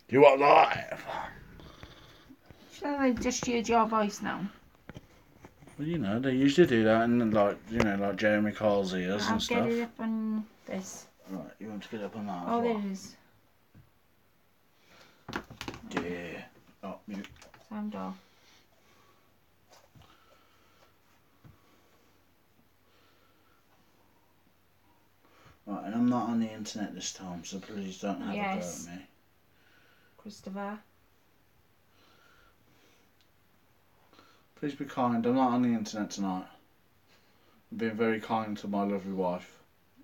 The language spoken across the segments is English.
You want live? Shall I just use your voice now? Well, you know, they usually do that in, like, like Jeremy Carl's ears I'll and get stuff. it up on this. Right, you want to get up on that as Oh, there well? it is. Yeah. Oh, mute. Sound off. Right, and I'm not on the internet this time, so please don't have a go Yes. at me. Christopher. Please be kind. I'm not on the internet tonight. I'm being very kind to my lovely wife.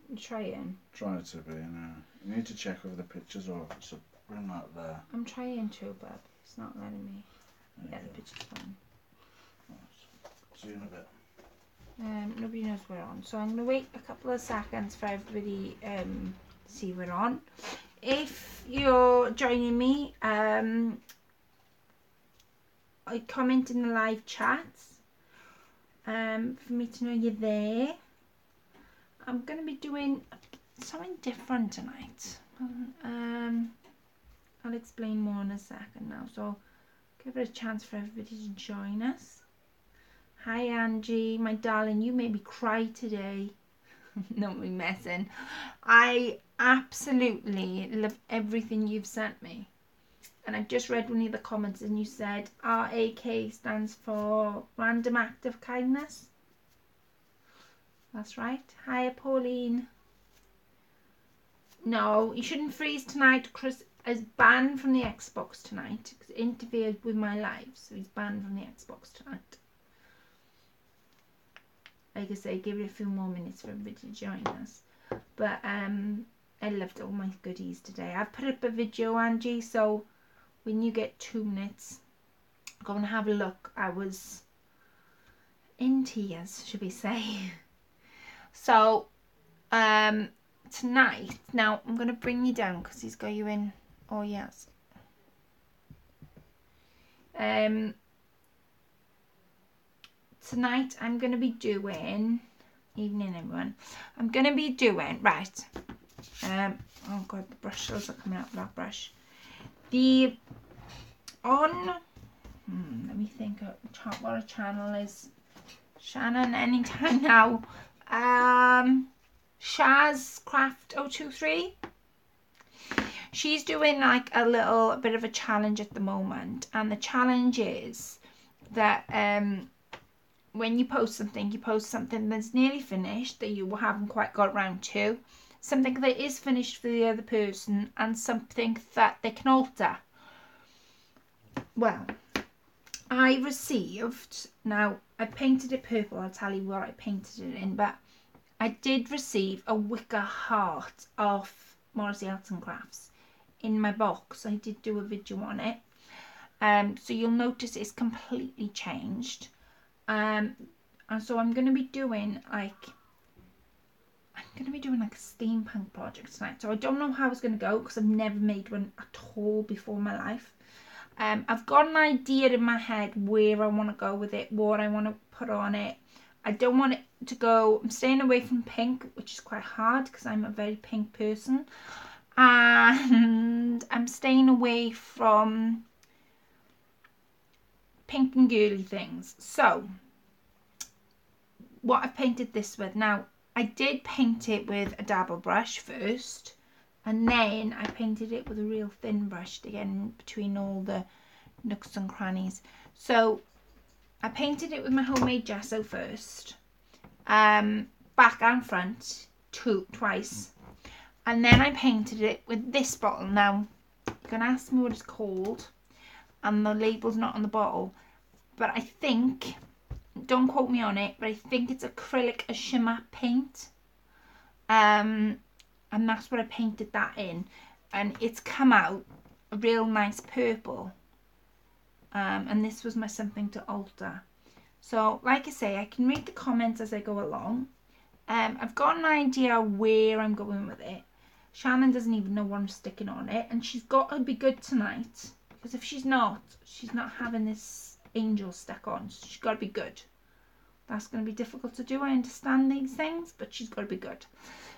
I'm trying. Trying to be, you need to check over the pictures or if it's a bring that there. I'm trying to, but it's not letting me. There Yeah, the picture's fine. Right. See you in a bit. Nobody knows we're on, so I'm going to wait a couple of seconds for everybody to see we're on. If you're joining me, I comment in the live chat for me to know you're there. I'm going to be doing something different tonight. I'll explain more in a second now, so give it a chance for everybody to join us. Hi Angie, my darling, you made me cry today. Not me messing. I absolutely love everything you've sent me. And I've just read one of the comments and you said RAK stands for Random Act of Kindness. That's right. Hiya Pauline. No, you shouldn't freeze tonight. Chris is banned from the Xbox tonight because it interfered with my life, so he's banned from the Xbox tonight. Like I say, give it a few more minutes for everybody to join us. But I loved all my goodies today. I've put up a video, Angie, so when you get 2 minutes, go and have a look. I was in tears, should we say. So tonight, now I'm going to bring you down because he's got you in. Oh yes. Tonight I'm going to be doing, evening everyone, I'm going to be doing, right, oh god, the brushes are coming out with that brush. Let me think what a channel is. Shannon, anytime now. Shaz Craft 023. She's doing like a little bit of a challenge at the moment, and the challenge is that when you post something that's nearly finished that you haven't quite got around to, something that is finished for the other person, and something that they can alter. Well, I received, now I painted it purple, I'll tell you what I painted it in, but I did receive a wicker heart off Morrissey Arts and Crafts in my box. I did do a video on it, so you'll notice it's completely changed. And so I'm going to be doing like a steampunk project tonight. So I don't know how it's going to go because I've never made one at all before in my life. I've got an idea in my head where I want to go with it, what I want to put on it. I don't want it to go, I'm staying away from pink, which is quite hard because I'm a very pink person. And I'm staying away from pink and girly things. So what I've painted this with, now I did paint it with a dabble brush first, and then I painted it with a real thin brush to get in between all the nooks and crannies. So I painted it with my homemade gesso first, back and front twice, and then I painted it with this bottle. Now you're gonna ask me what it's called, and the label's not on the bottle, but I think, don't quote me on it, but I think it's acrylic a shimmer paint, and that's what I painted that in, and it's come out a real nice purple. And this was my something to alter. So like I say, I can read the comments as I go along. I've got an idea where I'm going with it. Shannon doesn't even know what I'm sticking on it, and she's got to be good tonight, because if she's not having this angel stuck on. So she's got to be good. That's going to be difficult to do. I understand these things, but she's got to be good.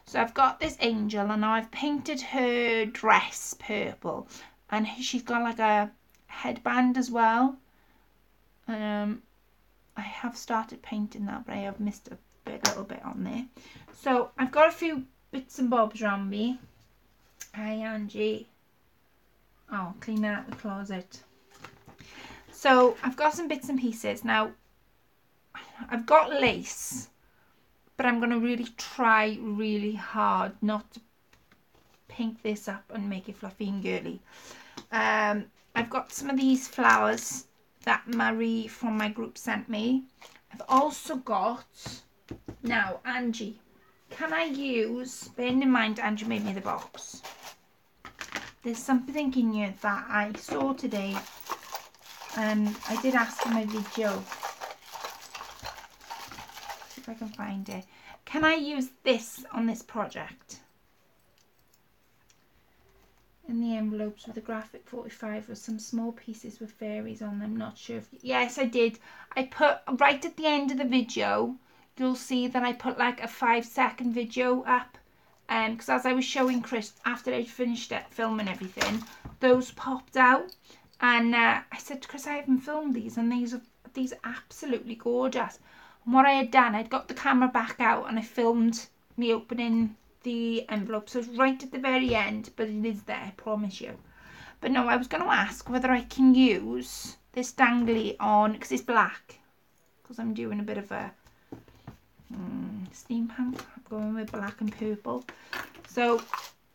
So I've got this angel, and now I've painted her dress purple, and she's got like a headband as well. I have started painting that, but I have missed a little bit on there. So I've got a few bits and bobs around me. Hi Angie. Oh, cleaning out the closet. So I've got some bits and pieces. Now I've got lace, but I'm going to really try really hard not to pink this up and make it fluffy and girly. I've got some of these flowers that Marie from my group sent me. I've also got, now Angie, can I use, bearing in mind Angie made me the box, there's something in here that I saw today and I did ask in my video, see if I can find it. Can I use this on this project? In the envelopes with the graphic 45 with some small pieces with fairies on them. Not sure if... Yes, I did. I put right at the end of the video, you'll see that I put like a 5-second video up. Because as I was showing Chris after I'd finished it, filming everything, those popped out. And I said to Chris, I haven't filmed these, and these are absolutely gorgeous. And what I had done, I'd got the camera back out and I filmed me opening the envelope, so it's right at the very end, but it is there, I promise you. But no, I was going to ask whether I can use this dangly on, because it's black, because I'm doing a bit of a steampunk. I'm going with black and purple, so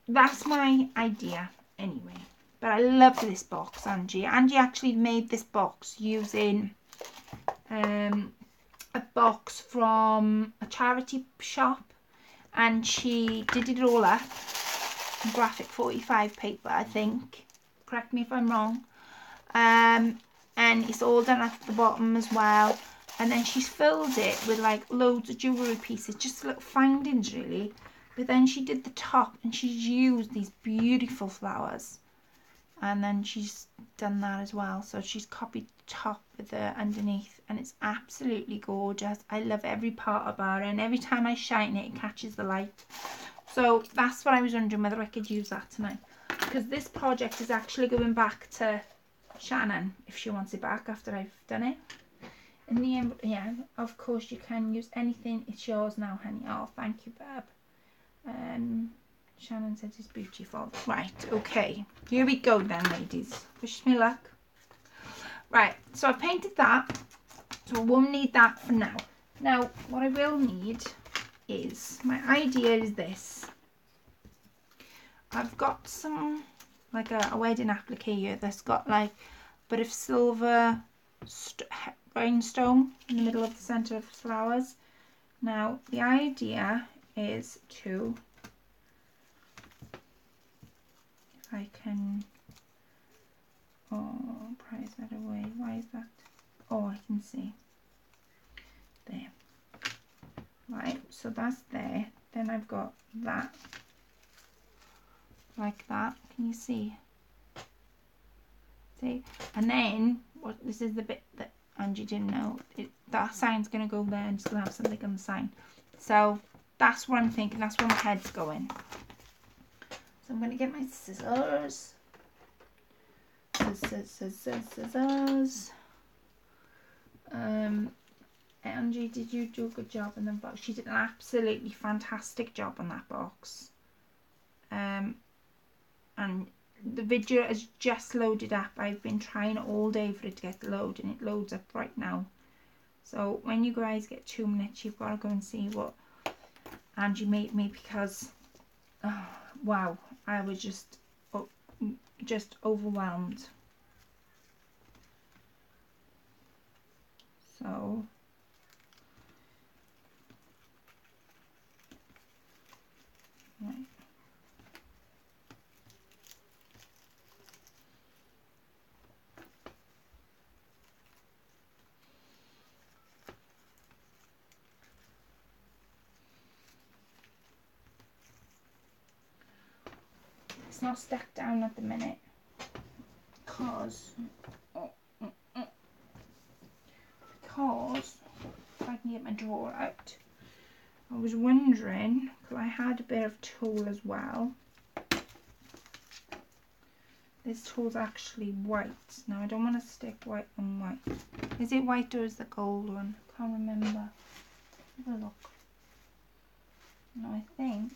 that's my idea anyway. But I love this box. Angie actually made this box using a box from a charity shop, and she did it all up in graphic 45 paper, I think. Correct me if I'm wrong. And it's all done at the bottom as well. And then she's filled it with like loads of jewellery pieces, just little findings really. But then she did the top and she's used these beautiful flowers. And then she's done that as well. So she's copied the top with the underneath, and it's absolutely gorgeous. I love every part about it, and every time I shine it, it catches the light. So that's what I was wondering, whether I could use that tonight, because this project is actually going back to Shannon if she wants it back after I've done it. In the end, yeah, of course you can use anything. It's yours now, honey. Oh, thank you, Bab. Shannon said it's beautiful. Right, okay. Here we go then, ladies. Wish me luck. Right, so I've painted that. So I won't need that for now. Now, what I will need is, my idea is this. I've got some, like a wedding applique here that's got like a bit of silver rhinestone in the middle of the centre of the flowers. Now, the idea is to, if I can, prize that away. Why is that? Oh, I can see. There. Right, so that's there. Then I've got that. Like that. Can you see? See? And then, this is the bit that Angie didn't know. That sign's going to go there and still have something on the sign. So, that's what I'm thinking. That's where my head's going. So, I'm going to get my scissors. Scissors. Angie, did you do a good job in the box? She did an absolutely fantastic job on that box. And the video has just loaded up. I've been trying all day for it to get loaded, and it loads up right now. So when you guys get 2 minutes, you've got to go and see what Angie made me, because wow, I was just overwhelmed. So right. It's not stuck down at the minute because if I can get my drawer out, I was wondering, because I had a bit of tulle as well, this tool's actually white. Now I don't want to stick white on white. Is it white or is the gold one? I can't remember. Have a look. No, I think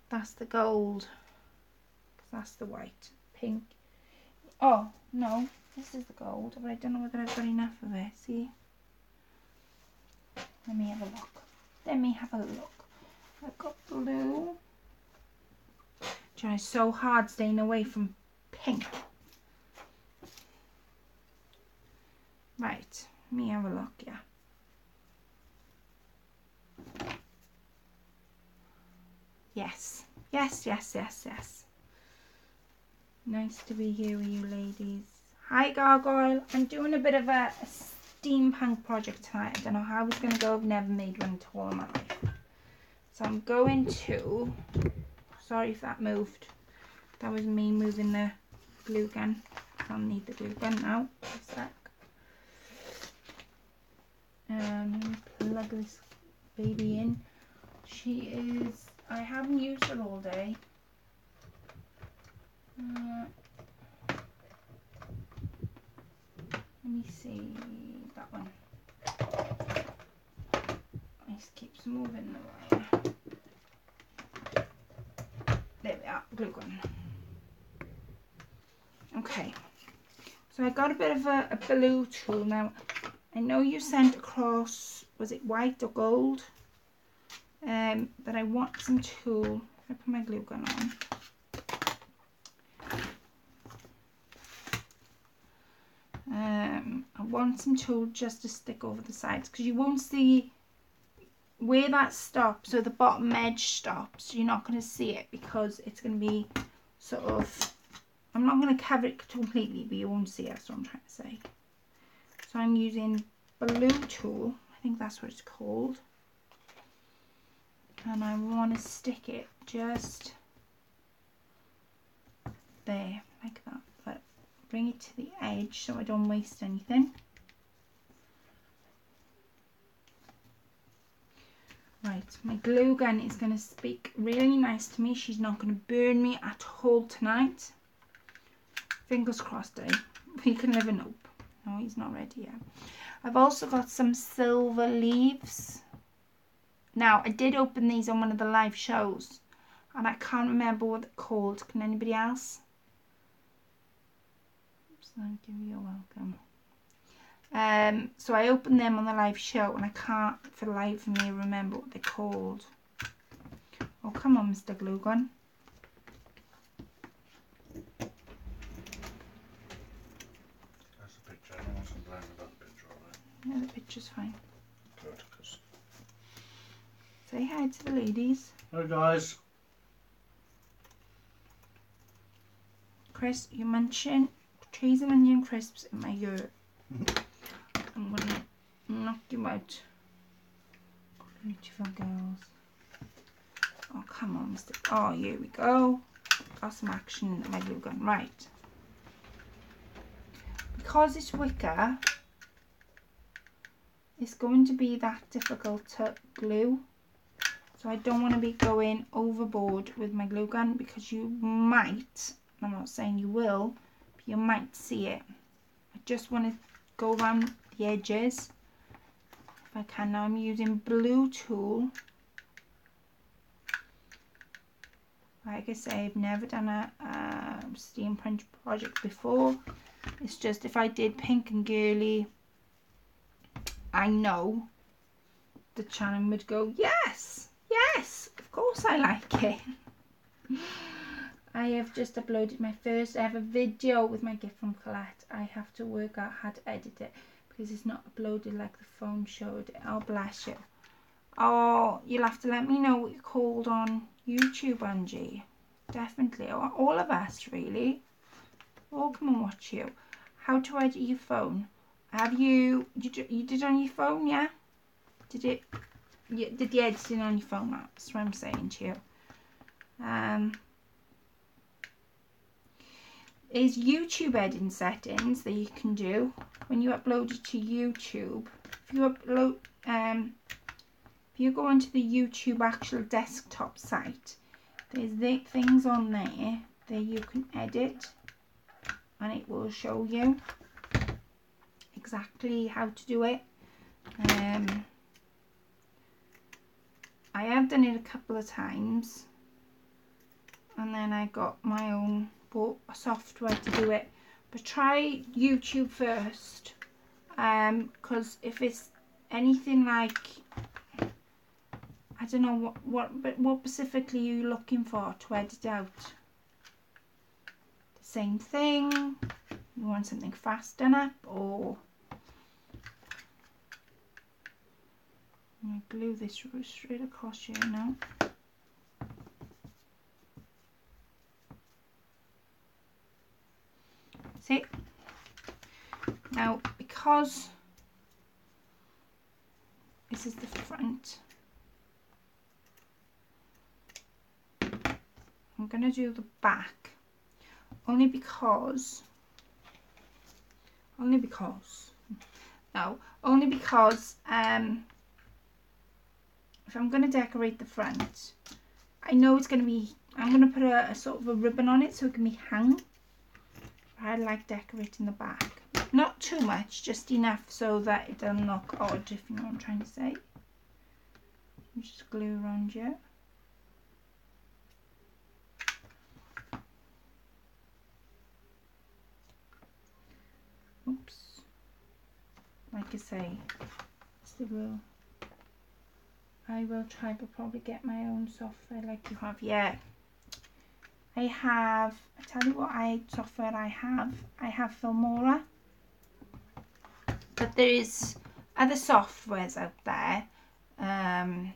that's the gold. That's the white. Pink. Oh, no. This is the gold. But I don't know whether I've got enough of it. See? Let me have a look. Let me have a look. I've got blue. It's so hard staying away from pink. Right. Let me have a look, yeah. Yes. Yes, yes, yes, yes. Nice to be here with you ladies. Hi Gargoyle. I'm doing a bit of a steampunk project tonight. I don't know how it's going to go. I've never made one at all in my life. So I'm going to... Sorry if that moved. That was me moving the glue gun. I don't need the glue gun now. A sec. Plug this baby in. She is... I haven't used her all day. Let me see that one. It keeps moving the wire. There we are, glue gun. Okay, so I got a bit of a blue tool now. I know you sent across, was it white or gold? But I want some tool. If I put my glue gun on. I want some tool just to stick over the sides because you won't see where that stops, so the bottom edge stops. You're not going to see it because it's going to be sort of, I'm not going to cover it completely, but you won't see it. That's what I'm trying to say. So I'm using blue tool, I think that's what it's called, and I want to stick it just there like that, but bring it to the edge so I don't waste anything. Right, my glue gun is going to speak really nice to me. She's not going to burn me at all tonight. Fingers crossed, eh? We can live in hope. No, he's not ready yet. I've also got some silver leaves. Now, I did open these on one of the live shows, and I can't remember what they're called. Can anybody else? Thank you, you're welcome. So I opened them on the live show and I can't for the life of me remember what they're called. Oh, come on, Mr. Glue Gun. That's the picture. I wasn't playing with that picture of it. Yeah, the picture's fine. Good, because... Say hi to the ladies. Hi guys. Chris, you're munching cheese and onion crisps in my ear. I'm gonna knock you out. Beautiful girls. Oh, come on, Mr. Oh, here we go. Got some action in my glue gun. Right. Because it's wicker, it's going to be that difficult to glue. So I don't want to be going overboard with my glue gun because you might, I'm not saying you will, but you might see it. I just want to go around the edges if I can. Now I'm using blue tool. Like I say, I've never done a steampunk project before. It's just if I did pink and girly, I know the channel would go, yes, yes, of course I like it. I have just uploaded my first ever video with my gift from Colette. I have to work out how to edit it because it's not uploaded like the phone showed it. Oh, bless you. Oh, you'll have to let me know what you're called on YouTube, Angie. Definitely. All of us, really. All come and watch you. How to edit your phone. Have you did on your phone, yeah? Did the editing on your phone? That's what I'm saying to you. Is YouTube editing settings that you can do when you upload it to YouTube. If you upload, if you go onto the YouTube actual desktop site, there's the things on there there you can edit, and it will show you exactly how to do it. I have done it a couple of times, and then I got my own software to do it. But try YouTube first, because if it's anything like, I don't know what specifically are you looking for to edit out. The same thing. You want something fast enough, or I'm going to glue this straight across here now. See? Now, because this is the front, I'm going to do the back only because if I'm going to decorate the front, I know it's going to be, I'm going to put a sort of a ribbon on it so it can be hung. I like decorating the back. Not too much, just enough so that it doesn't look odd, if you know what I'm trying to say. Just glue around here. Oops. Like I say, I will try to probably get my own software like you have. Yeah. I tell you what software I have. I have Filmora. But there is other softwares out there that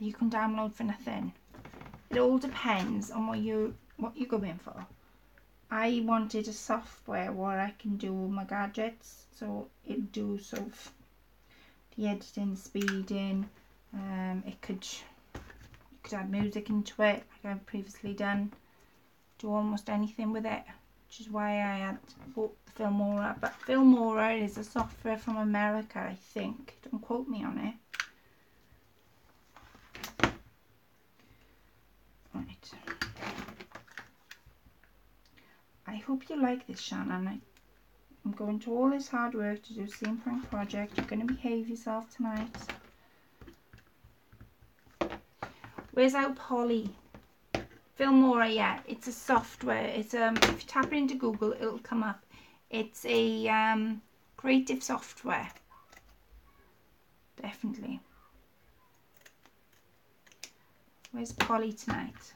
you can download for nothing. It all depends on what you're going for. I wanted a software where I can do all my gadgets, so it do sort of the editing, speeding. You could add music into it, like I've previously done. Do almost anything with it, which is why I had bought the Filmora. But Filmora is a software from America, I think. Don't quote me on it. Right. I hope you like this, Shannon. I'm going to all this hard work to do a Steampunk project. You're going to behave yourself tonight. Where's our Polly? Filmora, yeah, it's a software. It's if you tap it into Google, it'll come up. It's a creative software. Definitely. Where's Polly tonight?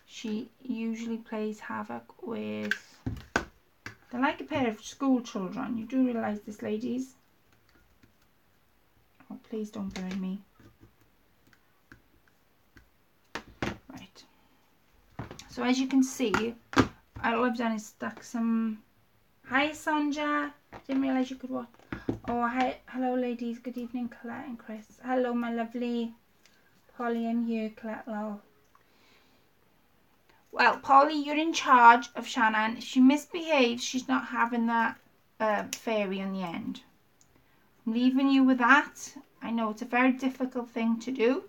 She usually plays havoc with... They're like a pair of school children. You do realise this, ladies? Oh, please don't burn me. Right. So as you can see, all I've done is stuck some... Hi, Sonja. Didn't realise you could watch. Oh, hi. Hello, ladies. Good evening, Colette and Chris. Hello, my lovely Polly. I'm here, Colette. Lol. Well, Polly, you're in charge of Shannon. If she misbehaves, she's not having that fairy on the end. I'm leaving you with that. I know it's a very difficult thing to do.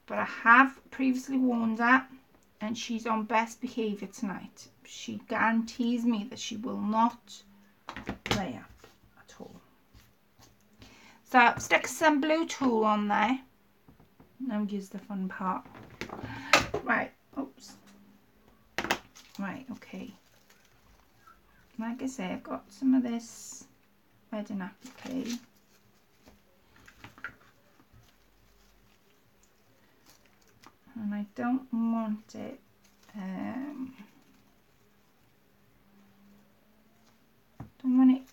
But I have previously warned her, and she's on best behaviour tonight. She guarantees me that she will not play up at all. So I've stuck some blue tulle on there. Now here's the fun part. Right, oops. Right, okay. Like I say, I've got some of this wedding applique. And I don't want it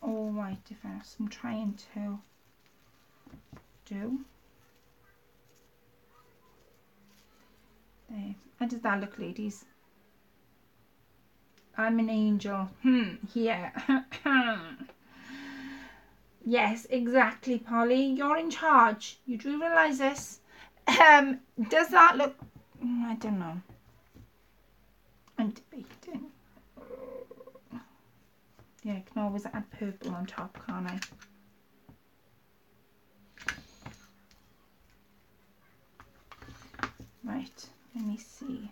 all white, if I'm trying to do. There. How does that look, ladies? I'm an angel. Yeah. Yes, exactly, Polly. You're in charge. You do realise this. Does that look... I don't know. I'm debating. Yeah, I can always add purple on top, can't I? Right. Let me see.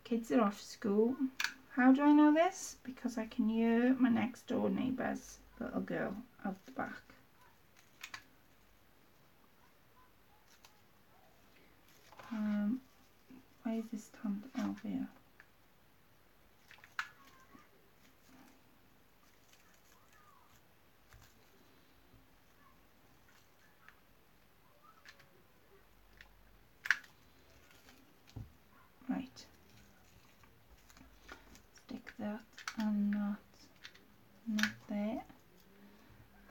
Kids are off school. How do I know this? Because I can hear my next door neighbour's little girl out the back. Why is this stand out here? Right. Stick that and not there.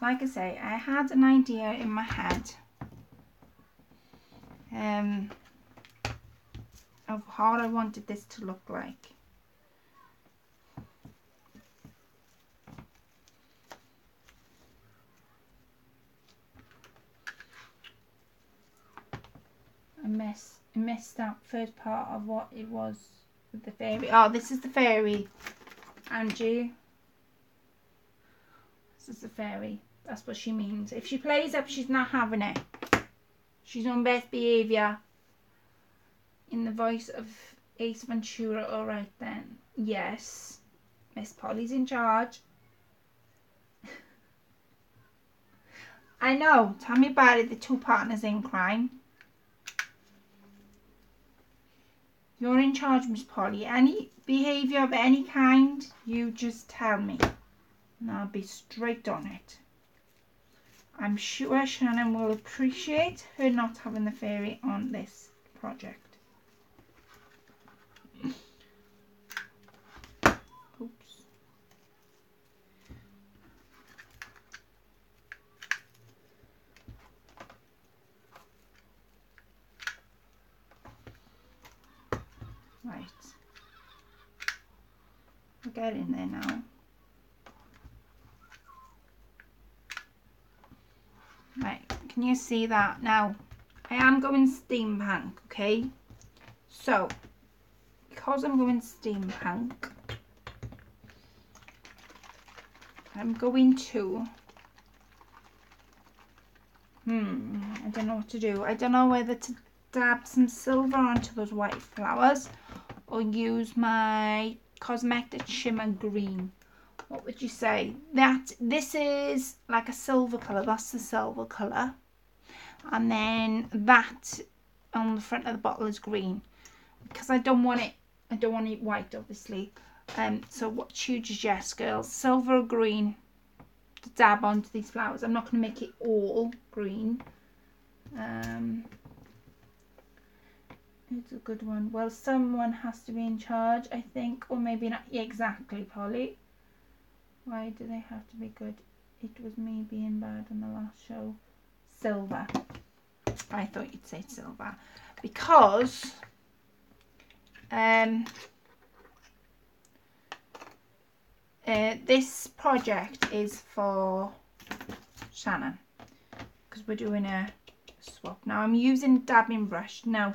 Like I say, I had an idea in my head of how I wanted this to look like. I missed that first part of what it was with the fairy. Oh, this is the fairy, Angie. This is the fairy. That's what she means. If she plays up, she's not having it. She's on best behaviour. In the voice of Ace Ventura. Alright then. Yes. Miss Polly's in charge. I know. Tell me about it. The two partners in crime. You're in charge, Miss Polly. Any behaviour of any kind, you just tell me. And I'll be straight on it. I'm sure Shannon will appreciate her not having the fairy on this project. Oops. Right. We'll get in there now. Right, can you see that? Now, I am going steampunk, okay? So, because I'm going steampunk, I'm going to... I don't know what to do. I don't know whether to dab some silver onto those white flowers or use my Cosmetic Shimmer Green. What would you say? This is like a silver colour. That's the silver colour. And then that on the front of the bottle is green. Because I don't want it white, obviously. So what you suggest, girls? Silver or green to dab onto these flowers. I'm not going to make it all green. It's a good one. Well, someone has to be in charge, I think. Or maybe not. Yeah, exactly, Polly. Why do they have to be good? It was me being bad on the last show. Silver. I thought you'd say silver. Because this project is for Shannon. Because we're doing a swap. Now I'm using dabbing brush. Now,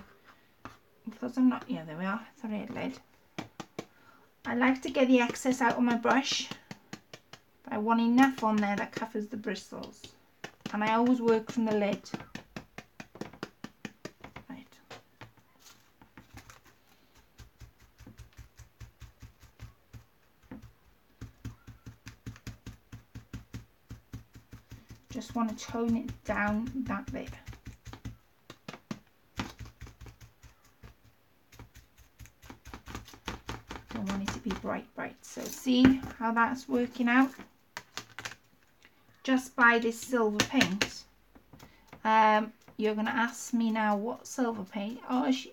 because I'm not... Yeah, there we are. It's a red lid. I like to get the excess out of my brush. I want enough on there that covers the bristles, and I always work from the lid. Right. Just want to tone it down that bit. Don't want it to be bright. So see how that's working out? Just by this silver paint. You're going to ask me now what silver paint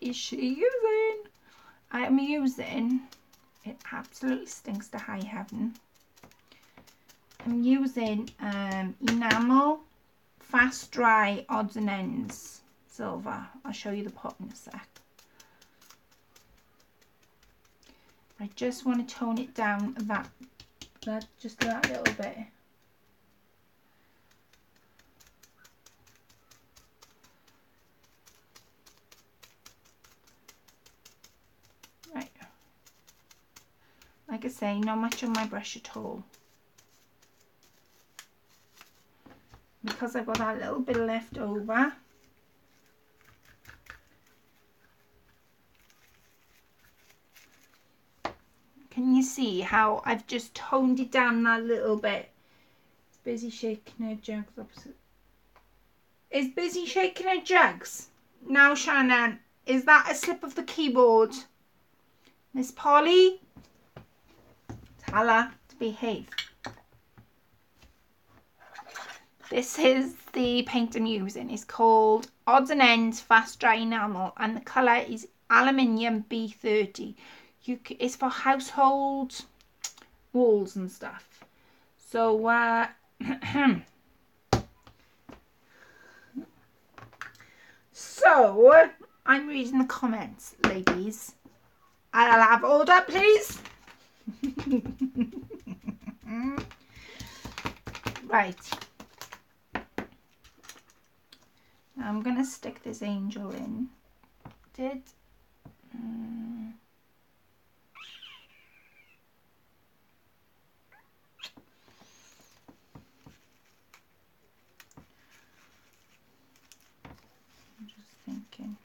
is she using? I am using, it absolutely stinks to high heaven. I'm using enamel fast dry odds and ends silver. I'll show you the pot in a sec. I just want to tone it down just that little bit. Right. Like I say, not much on my brush at all. Because because I've got that little bit left over. Can you see how I've just toned it down that little bit? It's busy shaking her jugs opposite. Is busy shaking her jugs? Now, Shannon, is that a slip of the keyboard? Miss Polly? Tell her to behave. This is the paint I'm using. It's called Odds and Ends Fast Dry Enamel, and the colour is Aluminium B30. It's for household walls and stuff. So, so I'm reading the comments, ladies. I'll have order, please. Right. Now I'm going to stick this angel in. I'm just thinking.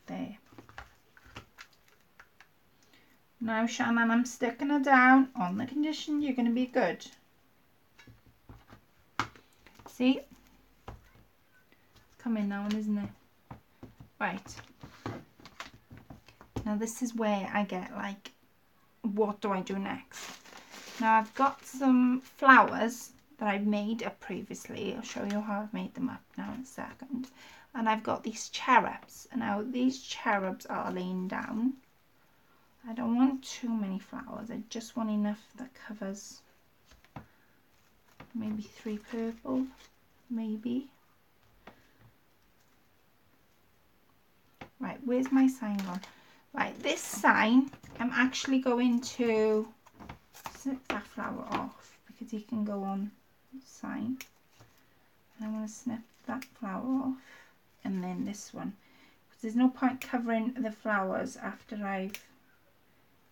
There. Now, Shannon, I'm sticking her down on the condition you're going to be good. See? It's coming now, isn't it? Right. Now, this is where I get, like, what do I do next? Now, I've got some flowers that I've made up previously. I'll show you how I've made them up now in a second. And I've got these cherubs. And now, these cherubs are laying down. I don't want too many flowers. I just want enough that covers maybe 3 purple, maybe. Right, where's my sign gone? Right, this sign, I'm actually going to snip that flower off because he can go on the sign. And I'm going to snip that flower off, and then this one. Because there's no point covering the flowers after I've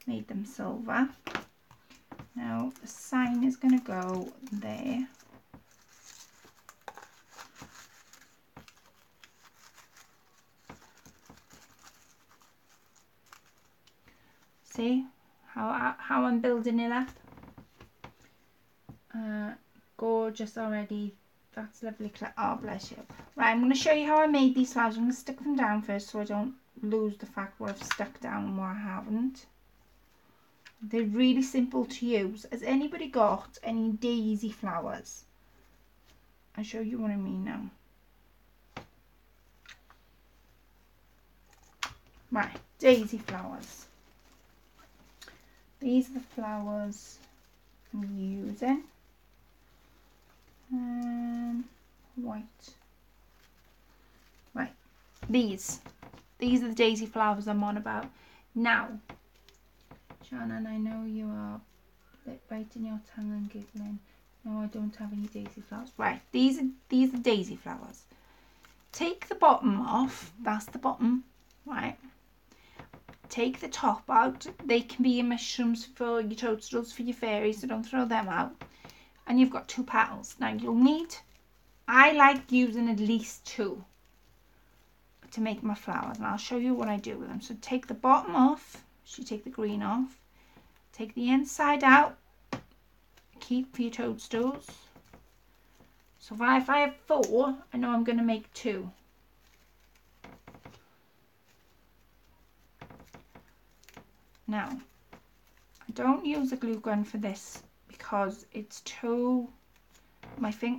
made them silver. Now the sign is going to go there. See how I'm building it up? Gorgeous already. That's lovely. Oh, bless you. Right, I'm going to show you how I made these flowers. I'm going to stick them down first so I don't lose the fact what I've stuck down and what I haven't. They're really simple to use. Has anybody got any daisy flowers? I'll show you what I mean now. Right, daisy flowers. These are the flowers I'm using. White. Right, these are the daisy flowers I'm on about. Now, Shannon, I know you are biting your tongue and giggling. No, I don't have any daisy flowers. Right, these are daisy flowers. Take the bottom off. That's the bottom, right? Take the top out. They can be your mushrooms for your toadstools, for your fairies, so don't throw them out. And you've got 2 petals. Now you'll need, I like using at least 2 to make my flowers, and I'll show you what I do with them. So take the bottom off. So you take the green off. Take the inside out. Keep for your toadstools. So if I have 4, I know I'm going to make 2. Now, I don't use a glue gun for this because it's too,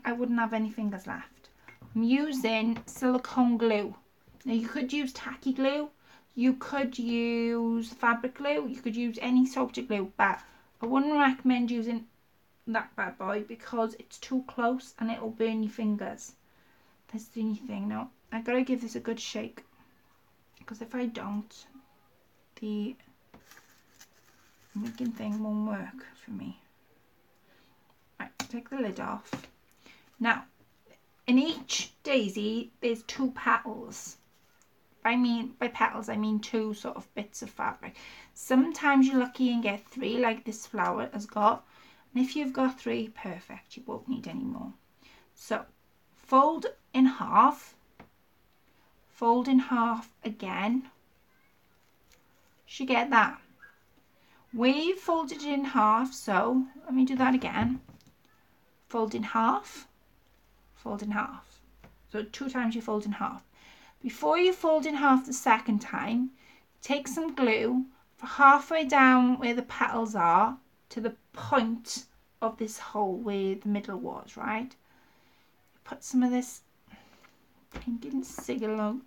I wouldn't have any fingers left. I'm using silicone glue. Now you could use tacky glue, you could use fabric glue, you could use any sort of glue, but I wouldn't recommend using that bad boy because it's too close and it'll burn your fingers. That's the only thing. Now I gotta give this a good shake because if I don't, the making thing won't work for me. Right, take the lid off. Now, in each daisy, there's 2 petals. by petals, I mean 2 sort of bits of fabric. Sometimes you're lucky and get 3, like this flower has got. And if you've got 3, perfect. You won't need any more. So fold in half. Fold in half again. Should get that. Where you folded it in half, so let me do that again. Fold in half. Fold in half. So 2 times you fold in half. Before you fold in half the second time, take some glue for halfway down where the petals are to the point of this hole where the middle was, right? Put some of this pink silicone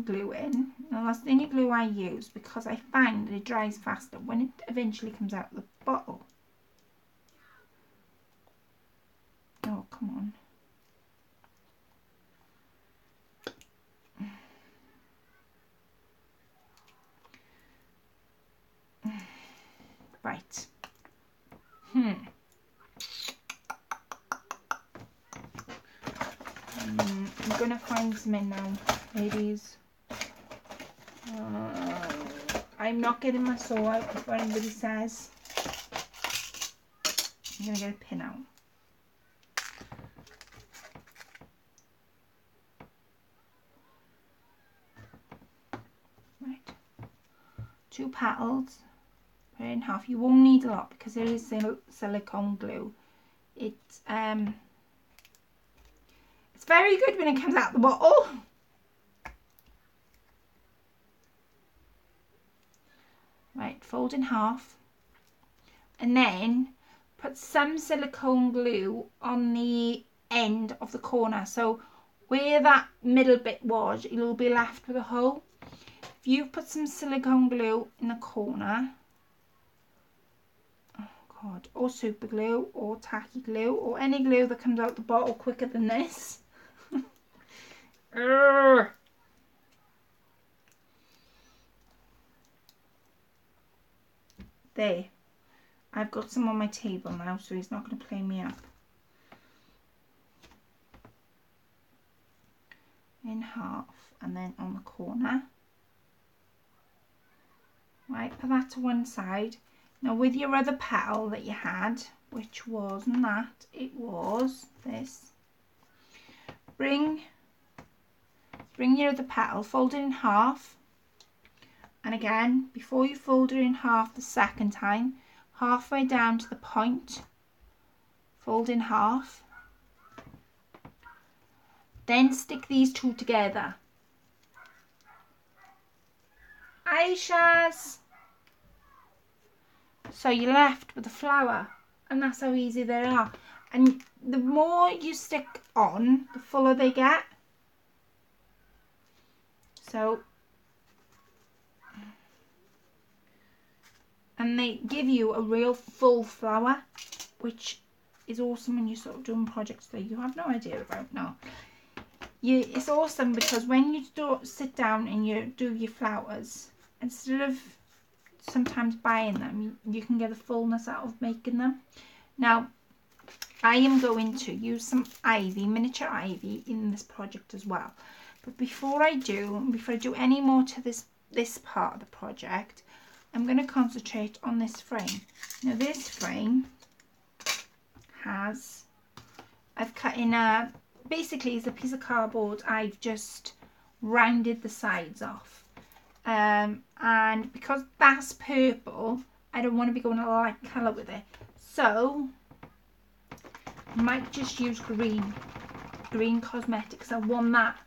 glue in. Now that's the only glue I use because I find that it dries faster when it eventually comes out of the bottle. Oh, come on. Right. I'm gonna find some in now, ladies. I'm not getting my saw out before anybody says. I'm gonna get a pin out. Right. 2 petals. Put it in half. You won't need a lot because there is silicone glue. It's very good when it comes out the bottle. Right, fold in half. And then put some silicone glue on the end of the corner. So where that middle bit was, it'll be left with a hole. If you put some silicone glue in the corner, oh God, or super glue or tacky glue or any glue that comes out the bottle quicker than this. There. I've got some on my table now, so he's not going to play me up. In half and then on the corner. Right, put that to one side. Now with your other petal that you had, which wasn't that, it was this. Bring your other petal, fold it in half. And again, before you fold it in half the second time, halfway down to the point, fold in half. Then stick these 2 together. Aisha's. So you're left with a flower, and that's how easy they are. And the more you stick on, the fuller they get. So, and they give you a real full flower, which is awesome when you're sort of doing projects that you have no idea about now. It's awesome because when you sit down and you do your flowers, instead of sometimes buying them, you can get the fullness out of making them. Now, I am going to use some ivy, miniature ivy, in this project as well. But before I do any more to this part of the project, I'm going to concentrate on this frame. Now, this frame I've cut in basically it's a piece of cardboard. I've just rounded the sides off. And because that's purple, I don't want to be going a light colour with it. So, I might just use green cosmetics. I want that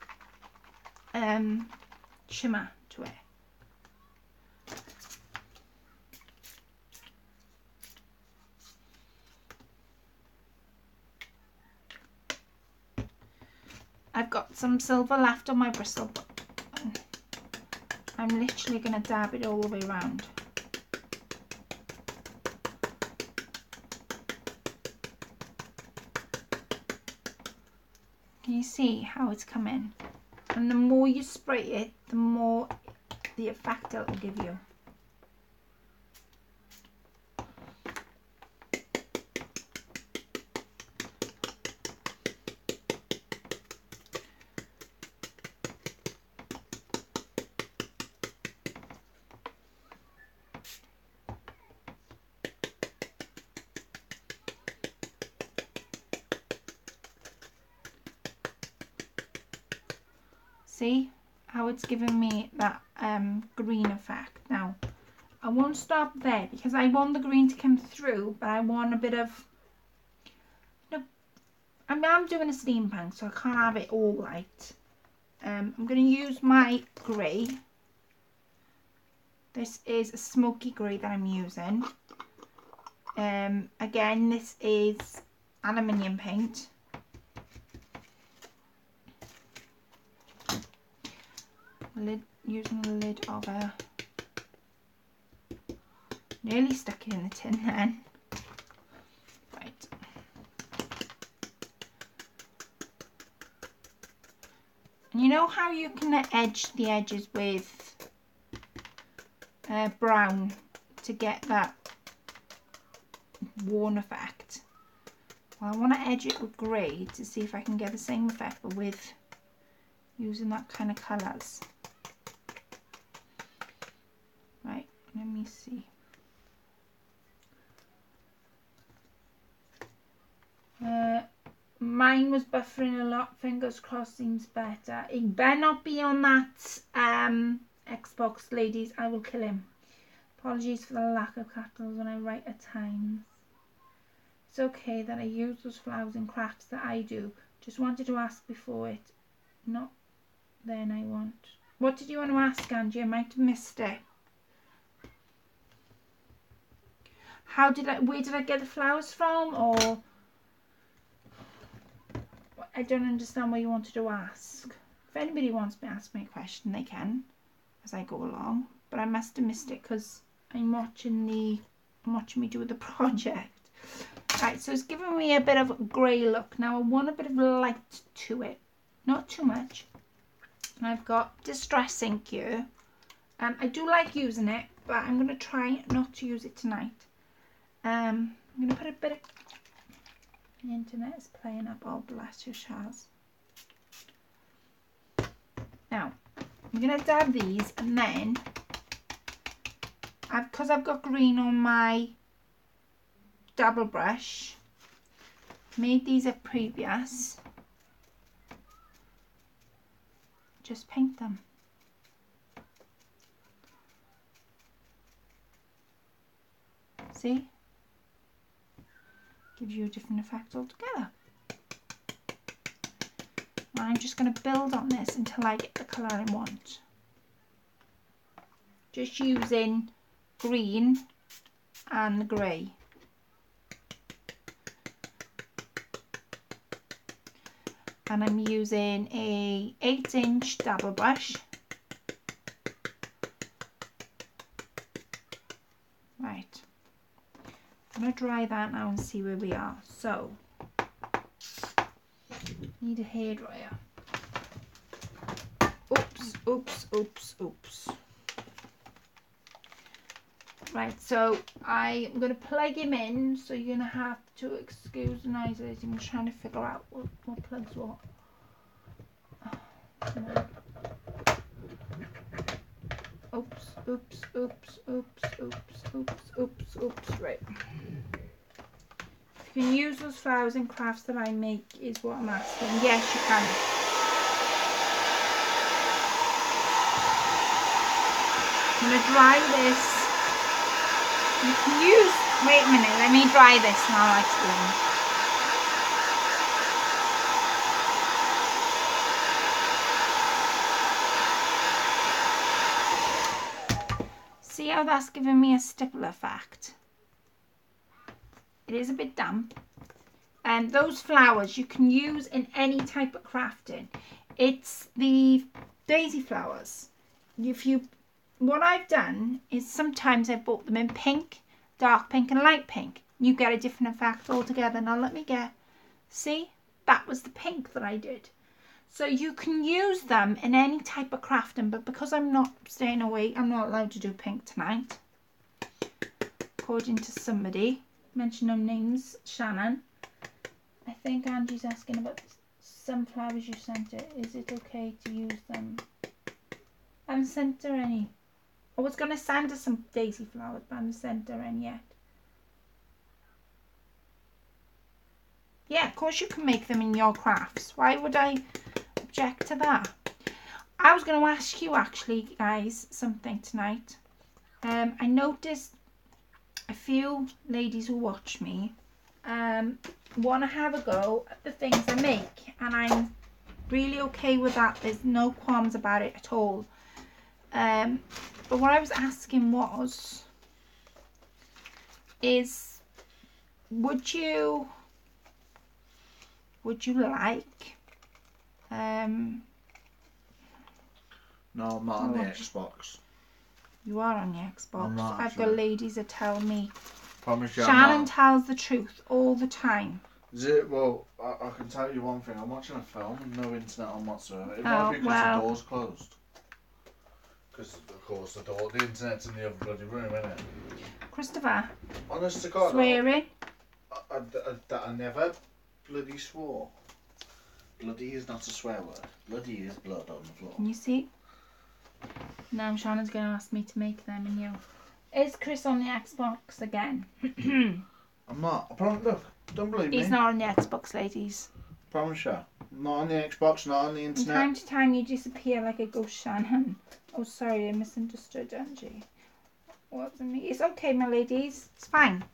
shimmer to it. I've got some silver left on my bristle, but I'm literally going to dab it all the way around. Can you see how it's coming? And the more you spray it, the more the effect it will give you. See how it's giving me that green effect. Now, I won't stop there because I want the green to come through, but I want a bit of, I mean, I'm doing a steampunk, so I can't have it all white. I'm going to use my grey. This is a smoky grey that I'm using. Again, this is aluminium paint. Using the lid of a, nearly stuck it in the tin then. Right. And you know how you can edge the edges with brown to get that worn effect? Well, I want to edge it with grey to see if I can get the same effect, but with using that kind of colours. Right, let me see. Mine was buffering a lot. Fingers crossed, seems better. It better not be on that Xbox, ladies. I will kill him. Apologies for the lack of capitals when I write at times. It's okay that I use those flowers in crafts that I do. Just wanted to ask before it. Not then I want. What did you want to ask, Angie? I might have missed it. Where did I get the flowers from? Or I don't understand what you wanted to ask. If anybody wants me to ask me a question, they can as I go along. But I must have missed it because I'm watching me do the project. Right, so it's giving me a bit of a grey look. Now I want a bit of light to it, not too much. And I've got Distress ink here. I do like using it, but I'm going to try not to use it tonight. I'm going to put a bit of... The internet is playing up. Oh, bless you, Shaz. Now, I'm going to dab these, and then, because I've got green on my dabble brush, made these up previous, just paint them. See? Gives you a different effect altogether. I'm just going to build on this until I get the colour I want. Just using green and the grey. And I'm using a 8-inch dabble brush. Right. I'm going to dry that now and see where we are. So, need a hairdryer. Oops. Right, so I'm going to plug him in, so you're going to have to excuse the noises. I'm trying to figure out what plugs what. Oops. Right. You can use those flowers in crafts that I make, is what I'm asking. Yes, you can. I'm going to dry this. You can use... Wait a minute, let me dry this and I'll explain. See how that's giving me a stipple effect? It is a bit damp. And those flowers you can use in any type of crafting. It's the daisy flowers. What I've done is sometimes I've bought them in pink, dark pink and light pink. You get a different effect altogether. Now let me get, see, that was the pink that I did. So you can use them in any type of crafting, but because I'm not staying awake, I'm not allowed to do pink tonight. According to somebody, mention no names, Shannon. I think Angie's asking about some flowers you sent her. Is it okay to use them? I haven't sent her any. I was going to send her some daisy flowers, but I haven't sent her any yet. Yeah, of course you can make them in your crafts. Why would I object to that? I was going to ask you actually, guys, something tonight. I noticed a few ladies who watch me want to have a go at the things I make, and I'm really okay with that. There's no qualms about it at all. But what I was asking is would you like No, I'm not on the Xbox. You are on the Xbox. I'm not, I've got ladies that tell me. Promise you, Shannon tells the truth all the time. Is it? Well, I can tell you one thing. I'm watching a film and no internet on whatsoever. It might be because the door's closed. Because, of course, the internet's in the other bloody room, isn't it? Christopher. Honest to God. Swearing. I never bloody swore. Bloody is not a swear word. Bloody is blood on the floor. Can you see? Now Shannon's going to ask me to make them and you. Is Chris on the Xbox again? I'm not. I promise, look, don't believe me. He's not on the Xbox, ladies. Promise you. Not on the Xbox, not on the internet. From time to time you disappear like a ghost, Shannon. Oh, sorry, I misunderstood, Angie. What's in me? It's okay, my ladies. It's fine.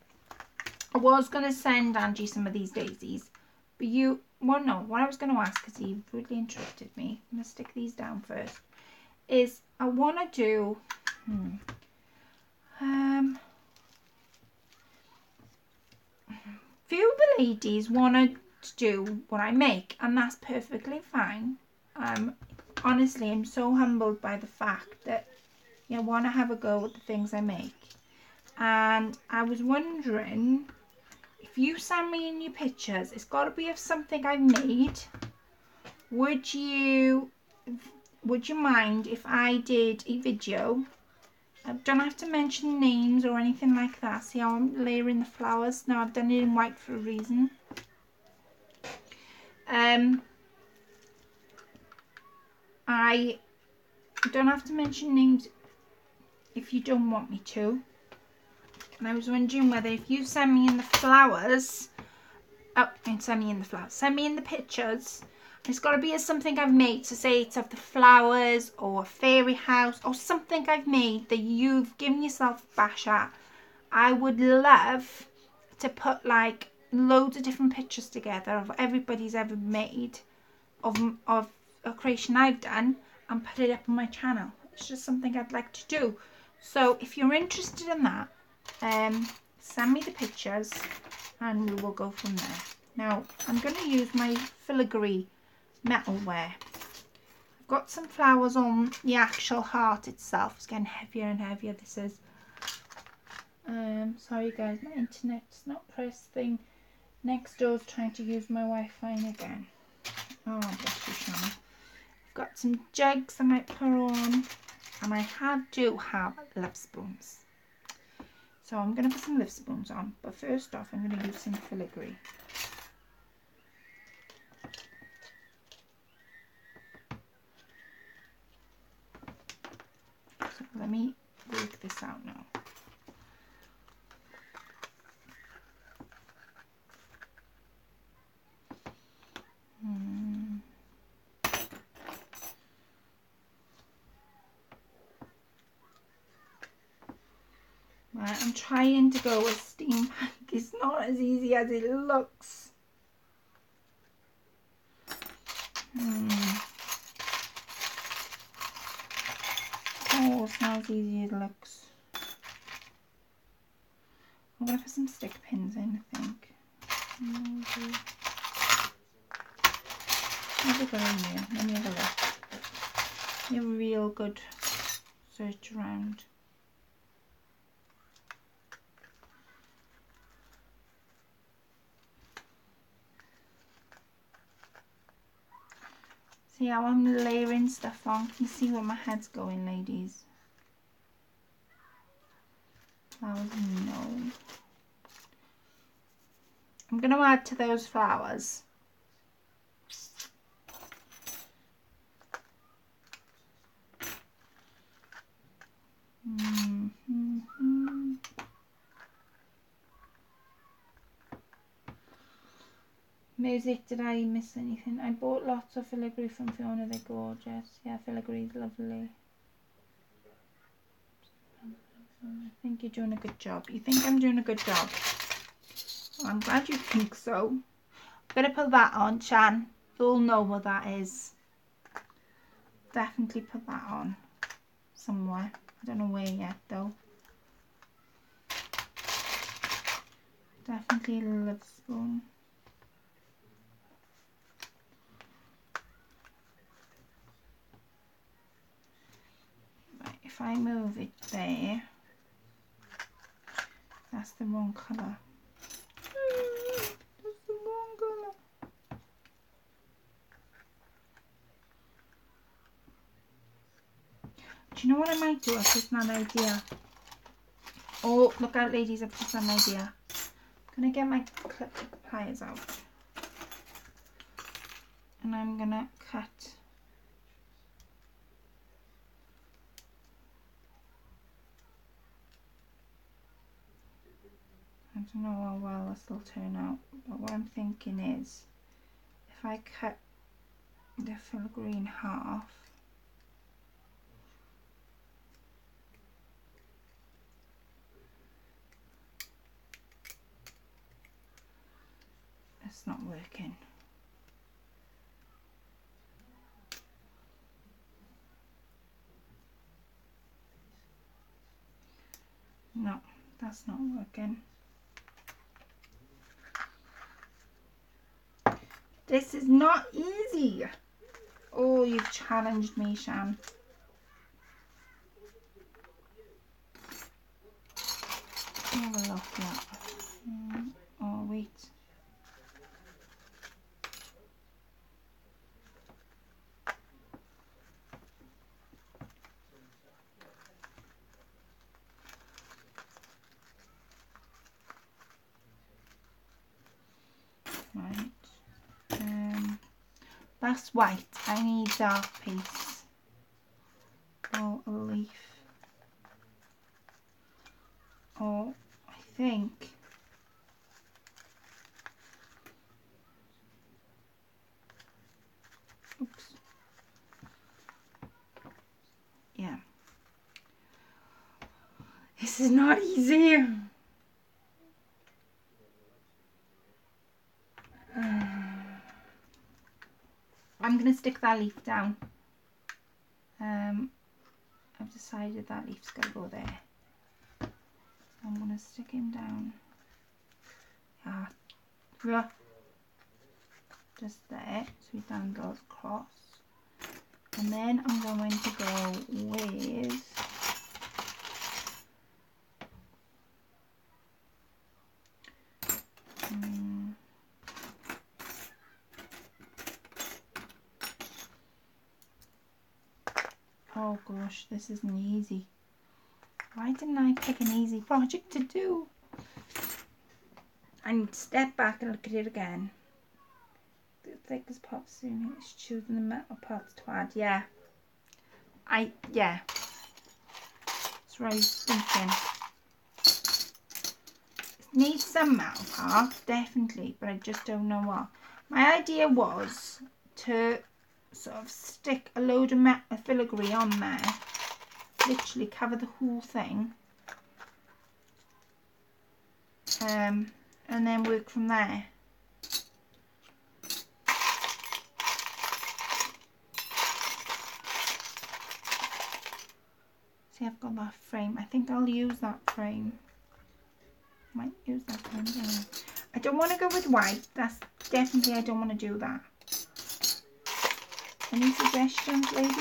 I was going to send Angie some of these daisies. But you... Well, no. What I was going to ask, because he rudely interrupted me. I'm going to stick these down first. Is I want to do... few of the ladies want to do what I make, and that's perfectly fine. Honestly, I'm so humbled by the fact that you want to have a go at the things I make. And I was wondering, if you send me in your pictures, it's got to be of something I've made. Would you mind if I did a video? I don't have to mention names or anything like that. See how I'm layering the flowers? Now I've done it in white for a reason. I don't have to mention names if you don't want me to. And I was wondering whether if you send me in the flowers, send me in the pictures. It's got to be as something I've made, so say it's of the flowers or a fairy house or something I've made that you've given yourself a bash at. I would love to put like loads of different pictures together of everybody's ever made of a creation I've done and put it up on my channel. It's just something I'd like to do. So if you're interested in that, send me the pictures and we will go from there. Now I'm going to use my filigree metalware. I've got some flowers on the actual heart itself. It's getting heavier and heavier. This is sorry guys, my internet's not pressing. Next door's trying to use my Wi-Fi again. Oh, bless you, Shannon. I've got some jugs I might put on, and I do have love spoons. So I'm going to put some love spoons on, but first off I'm going to use some filigree. So let me work this out now. Right, I'm trying to go with steampunk. It's not as easy as it looks. Oh, it's not as easy as it looks. I'm going to put some stick pins in, I think. What's it got in there? Let me have a look. Give a real good search around. See how I'm layering stuff on? Can you see where my head's going, ladies? Flowers, no. I'm going to add to those flowers. Music, did I miss anything? I bought lots of filigree from Fiona, they're gorgeous. Yeah, filigree's lovely. I think you're doing a good job. You think I'm doing a good job? Well, I'm glad you think so. I'm going to put that on, Shan. You'll know what that is. Definitely put that on somewhere. I don't know where yet though. Definitely a love spoon. Right, if I move it there, that's the wrong colour. That's the wrong colour. Do you know what I might do? I've just an idea. Oh, look out ladies, I've just an idea. I'm going to get my clip pliers out. And I'm going to cut. I don't know how well this will turn out. But what I'm thinking is, if I cut the filigree in half. It's not working. No, that's not working. This is not easy. Oh, you've challenged me, Shan. Have a look at. Oh, wait. Right. That's white. I need dark piece. Or a leaf. Or I think. Oops. Yeah. This is not easy. I'm going to stick that leaf down. I've decided that leaf's got to go there. I'm going to stick him down. Yeah. Just there, so he dangles across. And then I'm going to go with oh gosh, this isn't easy. Why didn't I pick an easy project to do? I need to step back and look at it again. The thickest pot soon is choosing the metal parts to add. Yeah. Yeah. That's what I was thinking. It needs some metal parts, definitely, but I just don't know what. My idea was to sort of stick a load of filigree on there, literally cover the whole thing, and then work from there. See, I've got that frame. I think I'll use that frame. Might use that frame. Yeah. I don't want to go with white. That's definitely, I don't want to do that. Any suggestions, ladies?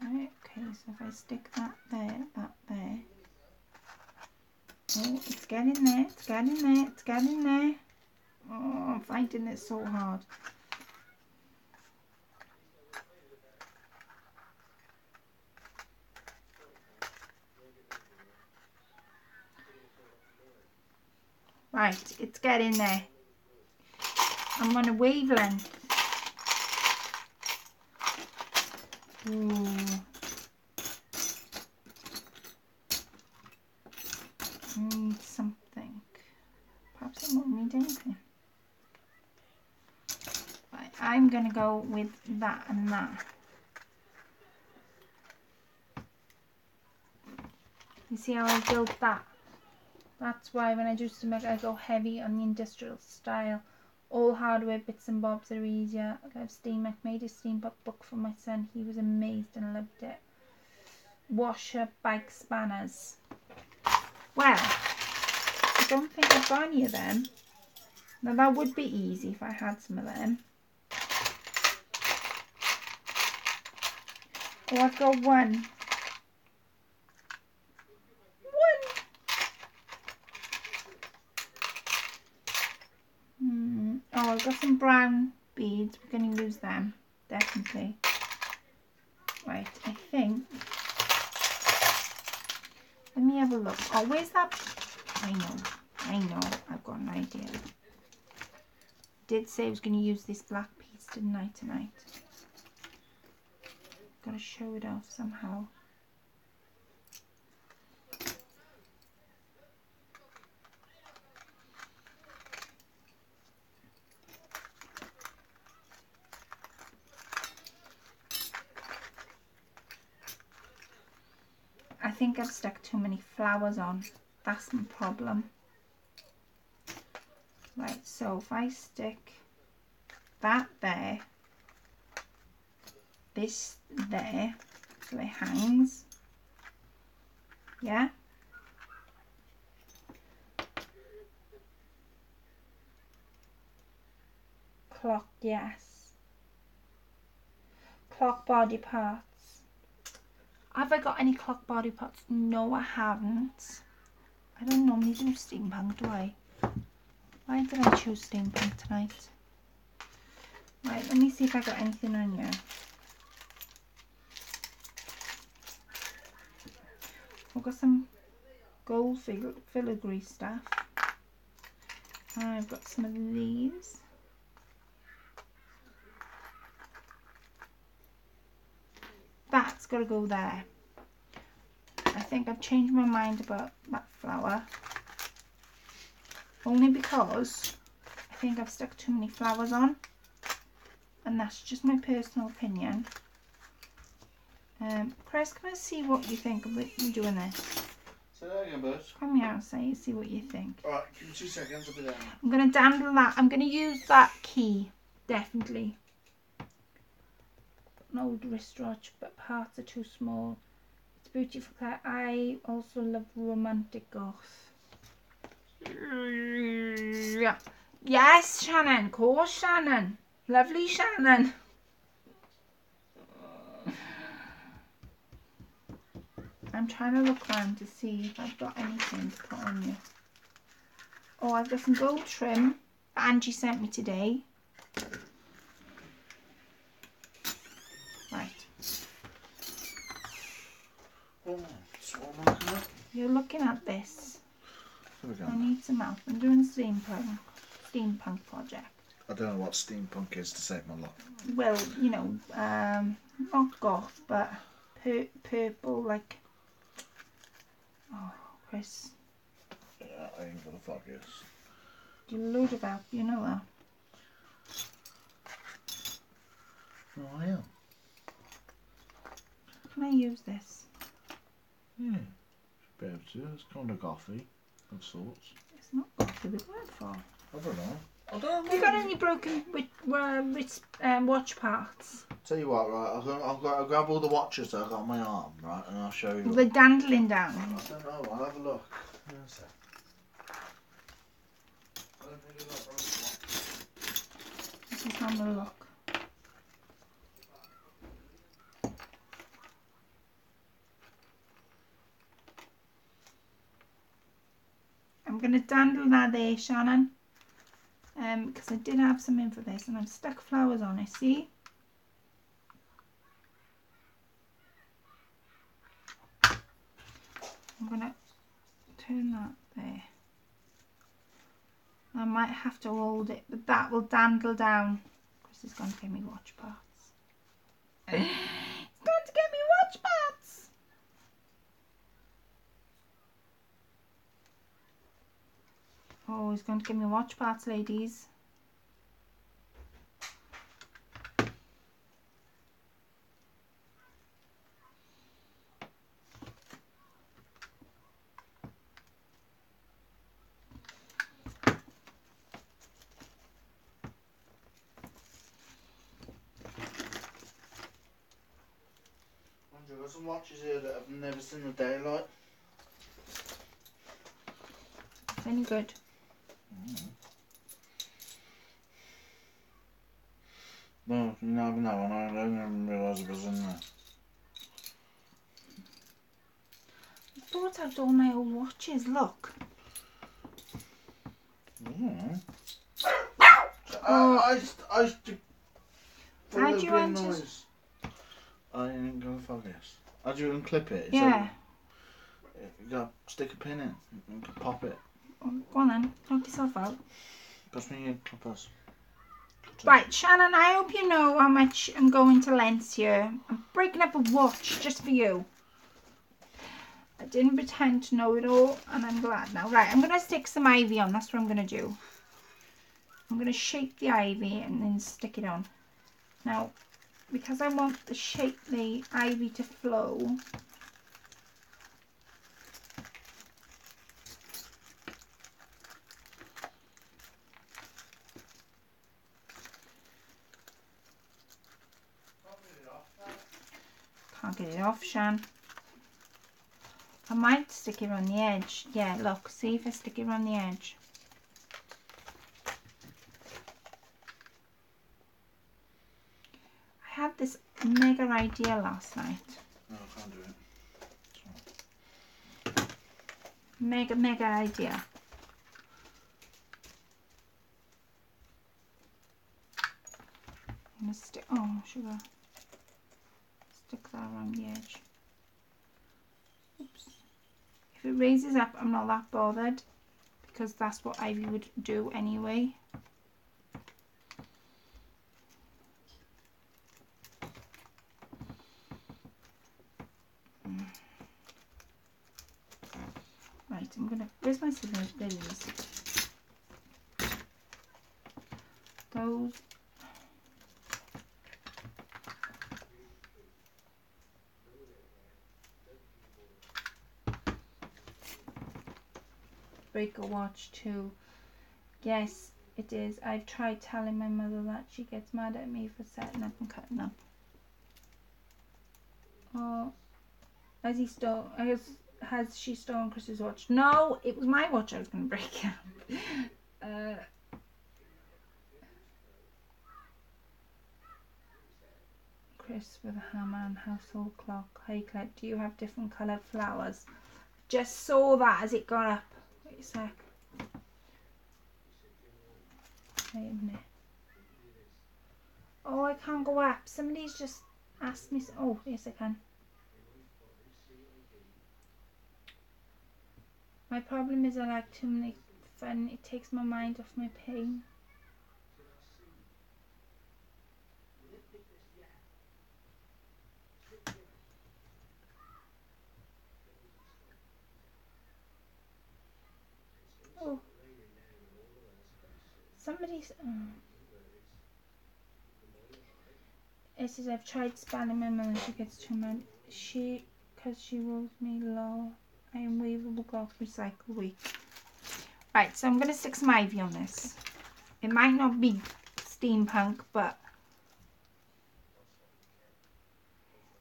Right, okay, so if I stick that there, that there. Oh, it's getting there, it's getting there, it's getting there. Oh, I'm finding it so hard. Right, it's getting there. I'm on a wavelength. Ooh. Need something. Perhaps it won't need anything. Right, I'm going to go with that and that. You see how I built that? That's why when I do Steampunk, I go heavy on the industrial style. All hardware bits and bobs are easier. I've made a Steampunk book for my son. He was amazed and loved it. Washer bike spanners. Well, I don't think I've got any of them. Now that would be easy if I had some of them. Oh, I've got one. Oh, I've got some brown beads. We're going to use them, definitely. Right, I think. Let me have a look. Oh, where's that? I know. I've got an idea. Did say I was going to use this black piece, didn't I, tonight? Got to show it off somehow. I think I've stuck too many flowers on. That's my problem. Right, so if I stick that there, this there, so it hangs. Yeah? Clock, yes. Clock body parts. Have I got any clock body parts? No, I haven't. I don't normally do steampunk, do I? Why did I choose steampunk tonight? Right, let me see if I got anything on here. I've got some gold filigree stuff. I've got some of these. That's got to go there. I think I've changed my mind about that flower. Only because I think I've stuck too many flowers on. And that's just my personal opinion. Chris, can I see what you think of you doing this? Say that again, Bert. Come here and see what you think. Alright, give me 2 seconds, I'll be there. I'm going to dandle that. I'm going to use that key. Definitely. An old wristwatch, but parts are too small. It's beautiful. I also love romantic goth. Yeah. Yes, Shannon. Of course, Shannon. Lovely Shannon. I'm trying to look around to see if I've got anything to put on you. Oh, I've got some gold trim that Angie sent me today. Right. Oh, that's what I'm looking at. You're looking at this. Here we go. I need some help. I'm doing a steampunk project. I don't know what steampunk is to save my life. Well, you know, not goth, but purple, like. Oh, Chris. Yeah, I ain't got a foggiest. You load of help, you know that. Oh, I am. Can I use this? Yeah, should be able to. It's kind of gothy of sorts. It's not gothy, what's it for? I don't know. I don't know. Have you got any broken watch parts? Tell you what, right, I'll grab all the watches that I've got on my arm, right, and I'll show you. Well, they're dandling down. I don't know, I'll have a look. Hang on a sec. I don't think I've got a broken watch. Let's just have a look. I'm going to dandle that there, Shannon. Because I did have some in for this and I've stuck flowers on it, see? I'm going to turn that there. might have to hold it, but that will dandle down. Chris is going to give me watch parts. He's going to give me watch parts. Oh, he's going to give me watch parts, ladies. I've got some watches here that I've never seen the daylight. Any good? No, you never know, and I didn't even realise it was in there. I brought out all my old watches, look. I used to How do you want noise. I ain't gonna focus. How do you unclip it? Yeah. You gotta stick a pin in and pop it. Oh, go on then, knock yourself out. Pass me your clippers. Right, Shannon, I hope you know how much I'm going to lengths here. I'm breaking up a watch just for you. I didn't pretend to know it all, and I'm glad now. Right, I'm going to stick some ivy on. That's what I'm going to do. I'm going to shape the ivy and then stick it on. Now, because I want the ivy to flow, can't get it off, Shan. I might stick it on the edge. Yeah, look, see if I stick it on the edge. I had this mega idea last night. No, I can't do it. Mega idea. I'm gonna stick, oh sugar, stick that around the edge. Oops. If it raises up, I'm not that bothered because that's what ivy would do anyway. Right, I'm gonna, where's my scissors? There it is. Those. Break a watch too. Yes, it is. I've tried telling my mother that. She gets mad at me for setting up and cutting up. Oh, has she stolen Chris's watch? No, it was my watch I was going to break up. Chris with a hammer and household clock. Hey Claire, do you have different coloured flowers? Just saw that as it got up. Wait a sec. Wait a minute. Oh, I can't go up. Somebody's just asked me. Oh, yes I can. My problem is I like too many fun. It takes my mind off my pain. Oh. Somebody's... It says I've tried spelling my mother. She gets too mad. Because she rolls me low. I am weavable cloth recycle week. Right, so I'm going to stick some ivy on this. It might not be steampunk, but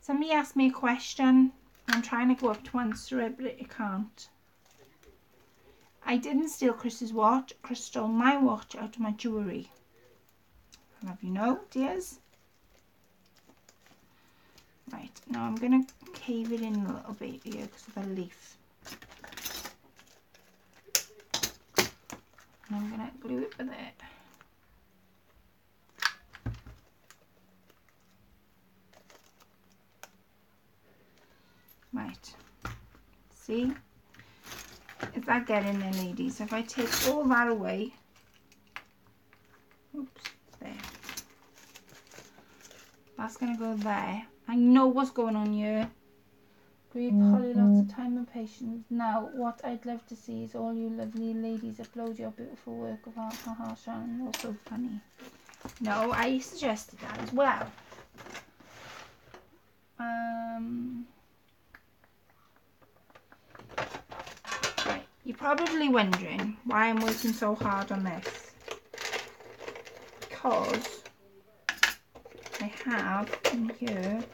somebody asked me a question. I'm trying to go up to answer it, but it can't. I didn't steal Chris's watch. Chris stole my watch out of my jewellery. I'll have you know, dears. Right, now I'm going to cave it in a little bit here because of the leaf. And I'm going to glue it with it. Right, see? Is that getting there, ladies? If I take all that away, that's going to go there. I know what's going on here. Great Polly, lots of time and patience. Now, what I'd love to see is all you lovely ladies upload your beautiful work of art. Haha, Shannon, you're so funny. No, I suggested that as well. Right, you're probably wondering why I'm working so hard on this. Because I have in here,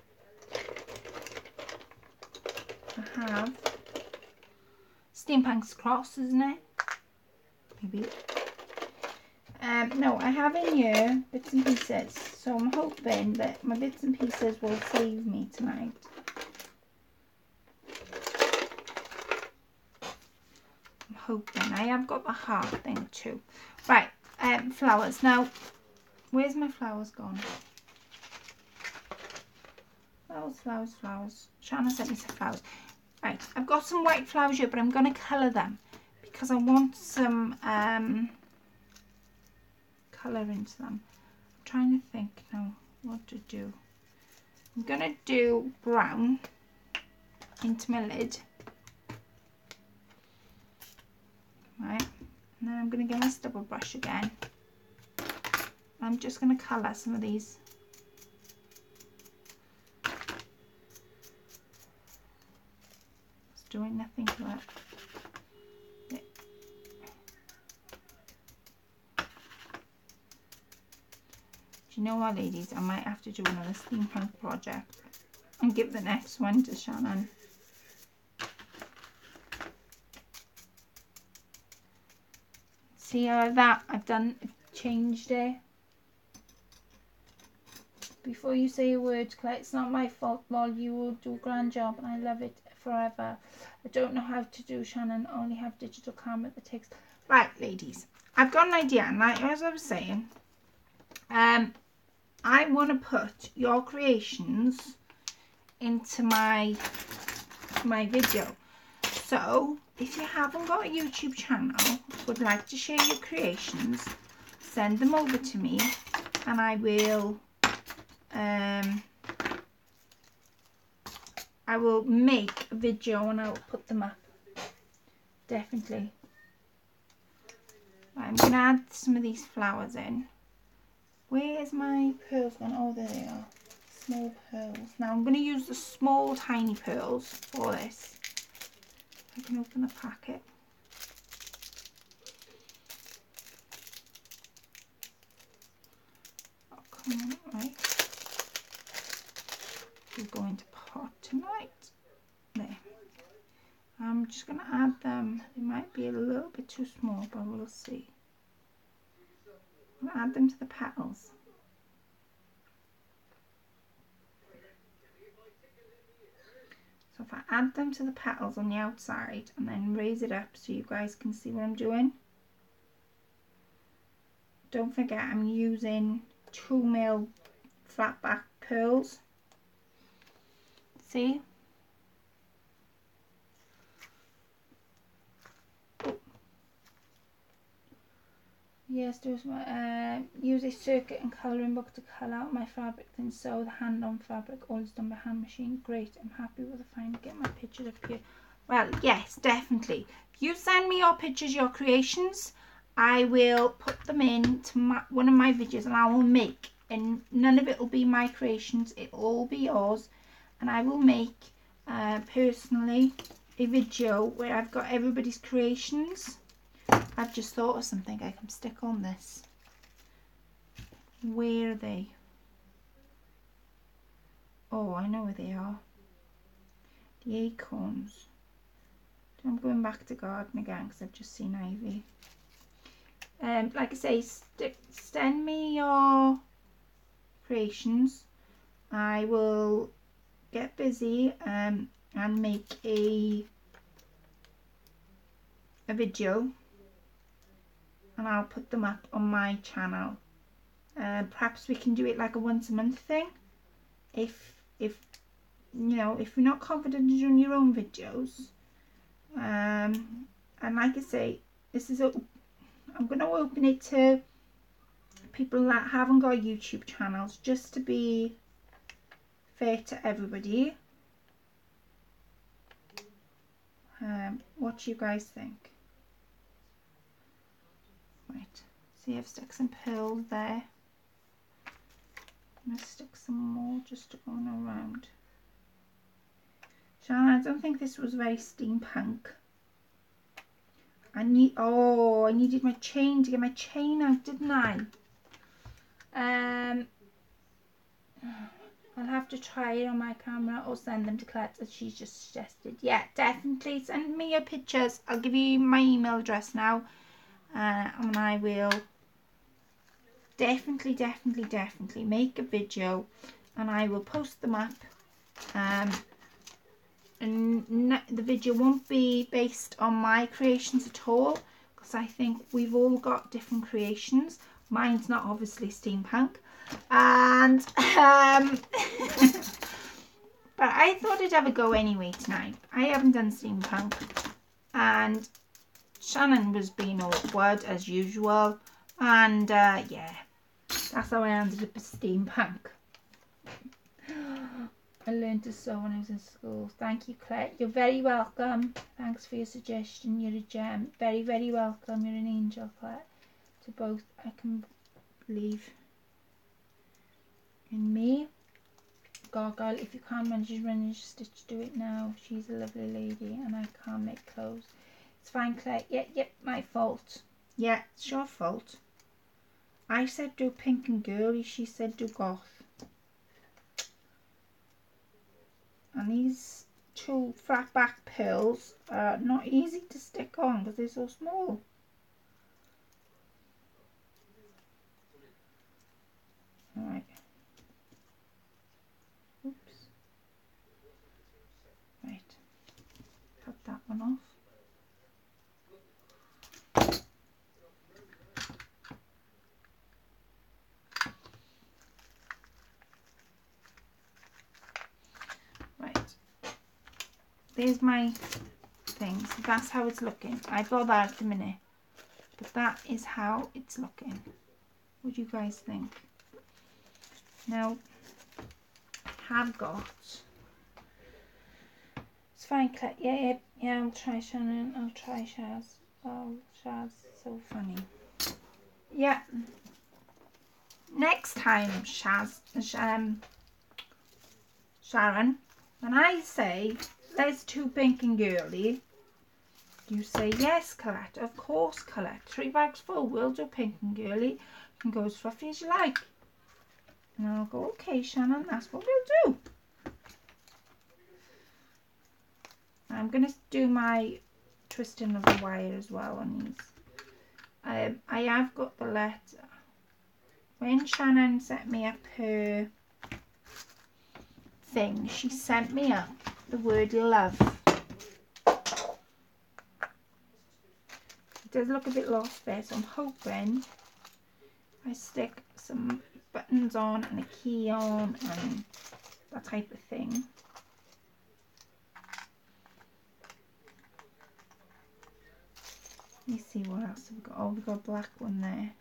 I have Steampunk's cross, isn't it? Maybe. No, I have in here bits and pieces, so I'm hoping that my bits and pieces will save me tonight. I'm hoping. I have got the heart thing too. Right, flowers. Now, where's my flowers gone? Flowers, flowers, flowers. Shanna sent me some flowers. Right, I've got some white flowers here, but I'm going to colour them because I want some colour into them. I'm trying to think now what to do. I'm going to do brown into my lid. Right, and then I'm going to get my stubble brush again. I'm just going to colour some of these. It's doing nothing to it. Do you know what, ladies? I might have to do another steampunk project and give the next one to Shannon. See how I've changed it. Before you say a word, Claire, it's not my fault, lol. You will do a grand job and I love it forever. I don't know how to do, Shannon. I only have digital camera that takes. Right, ladies. I've got an idea, and as I was saying, I want to put your creations into my video. So if you haven't got a YouTube channel, would like to share your creations, send them over to me and I will make a video and I'll put them up. Definitely. Right, I'm going to add some of these flowers in. Where's my pearls gone? Oh, there they are. Small pearls. Now I'm going to use the small tiny pearls for this. I can open the packet. Oh, come on, right. We're going to pot tonight. There. I'm just going to add them. They might be a little bit too small, but we'll see. I'm going to add them to the petals. So if I add them to the petals on the outside and then raise it up so you guys can see what I'm doing. Don't forget I'm using 2mm flat back pearls. See? Oh. Yes, use a circuit and colouring book to colour out my fabric, then sew the hand on fabric, all is done by hand machine. Great, I'm happy with the find. Get my pictures up here. Well, yes, definitely. If you send me your pictures, your creations, I will put them into one of my videos and I will make, and none of it will be my creations, it will all be yours, and I will make personally a video where I've got everybody's creations. I've just thought of something I can stick on this. Where are they? Oh, I know where they are. The acorns. I'm going back to garden again because I've just seen ivy. Like I say, send me your creations. I will get busy and make a video, and I'll put them up on my channel. Perhaps we can do it like a once a month thing. If you know, if you're not confident in doing your own videos. And like I say, this is I'm going to open it to people that haven't got YouTube channels, just to be fair to everybody. What do you guys think? Right, see, I've stuck some pearls there. I'm going to stick some more just to go around. Shannon, I don't think this was very steampunk. I needed my chain to get my chain out, didn't I? I'll have to try it on my camera or send them to Colette as she's just suggested. Yeah, definitely send me your pictures. I'll give you my email address now, and I will definitely make a video, and I will post them up. And the video won't be based on my creations at all, because I think we've all got different creations. Mine's not obviously steampunk, and but I thought I'd have a go anyway tonight. I haven't done steampunk, and Shannon was being awkward as usual, and yeah, that's how I ended up as steampunk. I learned to sew when I was in school. Thank you, Claire. You're very welcome. Thanks for your suggestion. You're a gem. Very, very welcome. You're an angel, Claire. To both, I can believe in me. Gargoyle, if you can't manage to run your stitch, do it now. She's a lovely lady, and I can't make clothes. It's fine, Claire. Yep, my fault. Yeah, it's your fault. I said do pink and girly. She said do goth. And these two flat back pearls are not easy to stick on because they're so small. Alright. Oops. Right. Cut that one off. There's my things. That's how it's looking. I've got that at the minute, but that is how it's looking. What do you guys think? Now, I have got. It's fine, Claire. Yeah. I'll try Shannon. I'll try Shaz. Oh, Shaz, so funny. Yeah. Next time, Sharon, when I say let's do pink and girly, you say yes, Colette. Of course, Colette. 3 bags full. We'll do pink and girly. You can go as fluffy as you like. And I'll go, okay, Shannon, that's what we'll do. I'm going to do my twisting of the wire as well on these. I have got the letter. When Shannon sent me up her thing, she sent me up the word love. It does look a bit lost there, so I'm hoping I stick some buttons on and a key on and that type of thing. Let me see what else we've got. Oh, we've got a black one there.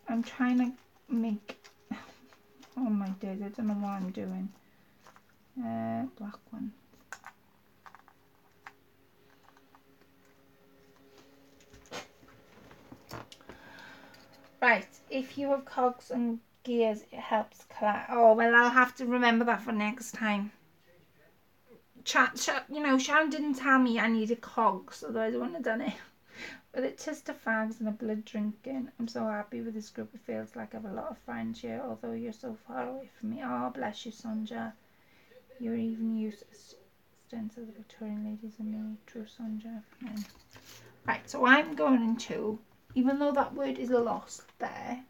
I'm trying to make, oh my days, I don't know what I'm doing. Black one. Right, if you have cogs and gears, it helps collect. Oh, well, I'll have to remember that for next time. You know, Sharon didn't tell me I needed cogs, otherwise I wouldn't have done it. With a taste of fags and a blood drinking, I'm so happy with this group. It feels like I have a lot of friends here, although you're so far away from me. Oh, bless you, Sonja. You're even used as the Victorian ladies and me. True, Sonja. Yeah. Right, so I'm going to, even though that word is lost there,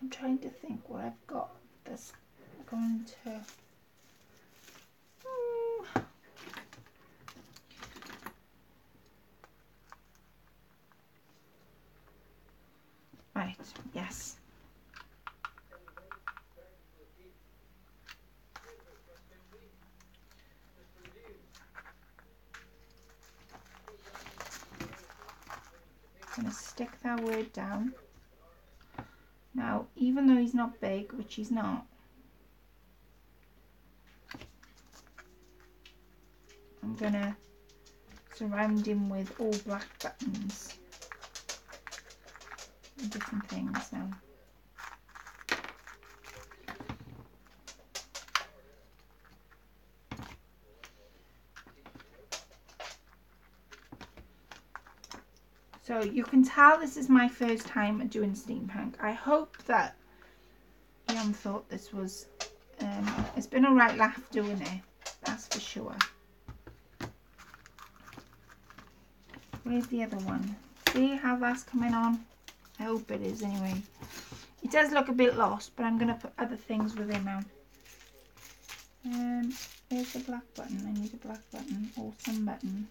I'm trying to think what I've got that's going to. Right, yes. going to stick that word down. Now, even though he's not big, which he's not, I'm going to surround him with all black buttons and different things now. So you can tell this is my first time doing steampunk. I hope that you haven't thought this was, it's been a right laugh doing it, that's for sure. Where's the other one? See how that's coming on? I hope it is anyway. It does look a bit lost, but I'm going to put other things with it now. Where's the black button? I need a black button or some button.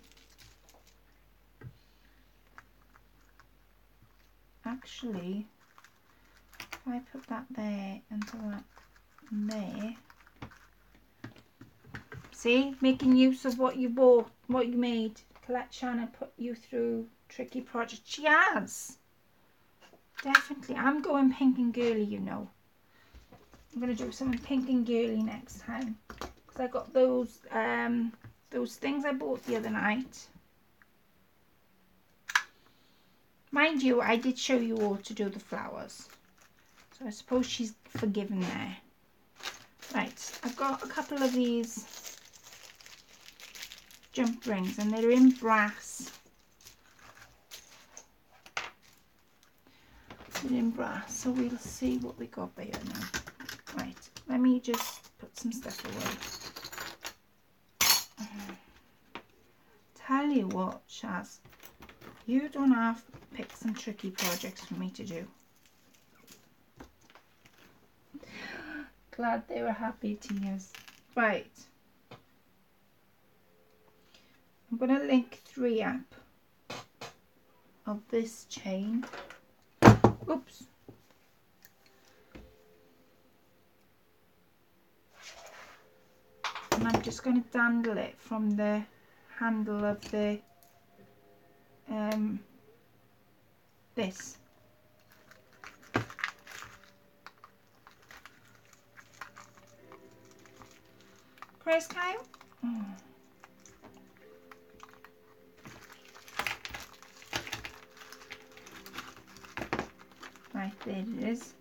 Actually, if I put that there and put that there, see, making use of what you bought, what you made. Let Shanna put you through tricky projects. She has, definitely. I'm going pink and girly, you know. I'm gonna do something pink and girly next time because I got those things I bought the other night. Mind you, I did show you all to do the flowers. So I suppose she's forgiven there. Right, I've got a couple of these jump rings and they're in brass. They're in brass, so we'll see what we got there now. Right, let me just put some stuff away. Tell you what, Shaz, you don't have to pick some tricky projects for me to do. Glad they were happy tears. Right. I'm going to link 3 up of this chain. Oops. And I'm just going to dangle it from the handle of the this. Chris, Kyle? Oh. Right, there it is.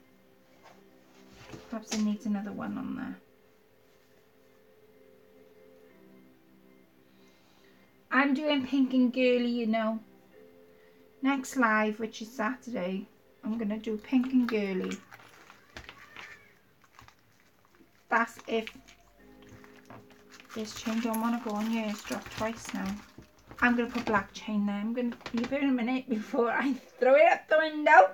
Perhaps it needs another one on there. I'm doing pink and girly, you know. Next live, which is Saturday, I'm going to do pink and girly. That's if this chain don't want to go on here. It's dropped twice now. I'm going to put black chain there. I'm going to leave it a minute before I throw it out the window.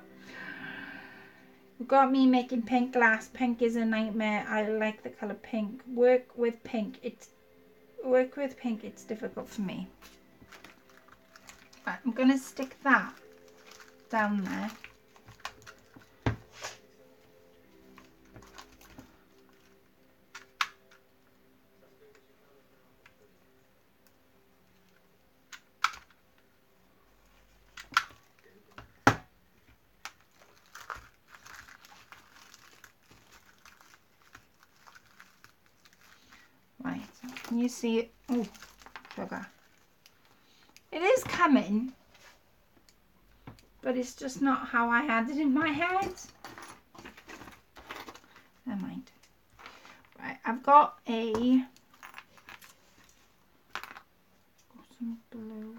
You've got me making pink glass. Pink is a nightmare. I like the colour pink. Work with pink. It's difficult for me. Right, I'm going to stick that down there. Right, can you see it? Oh, sugar. It is coming, but it's just not how I had it in my head. Never mind. Right, I've got some blue.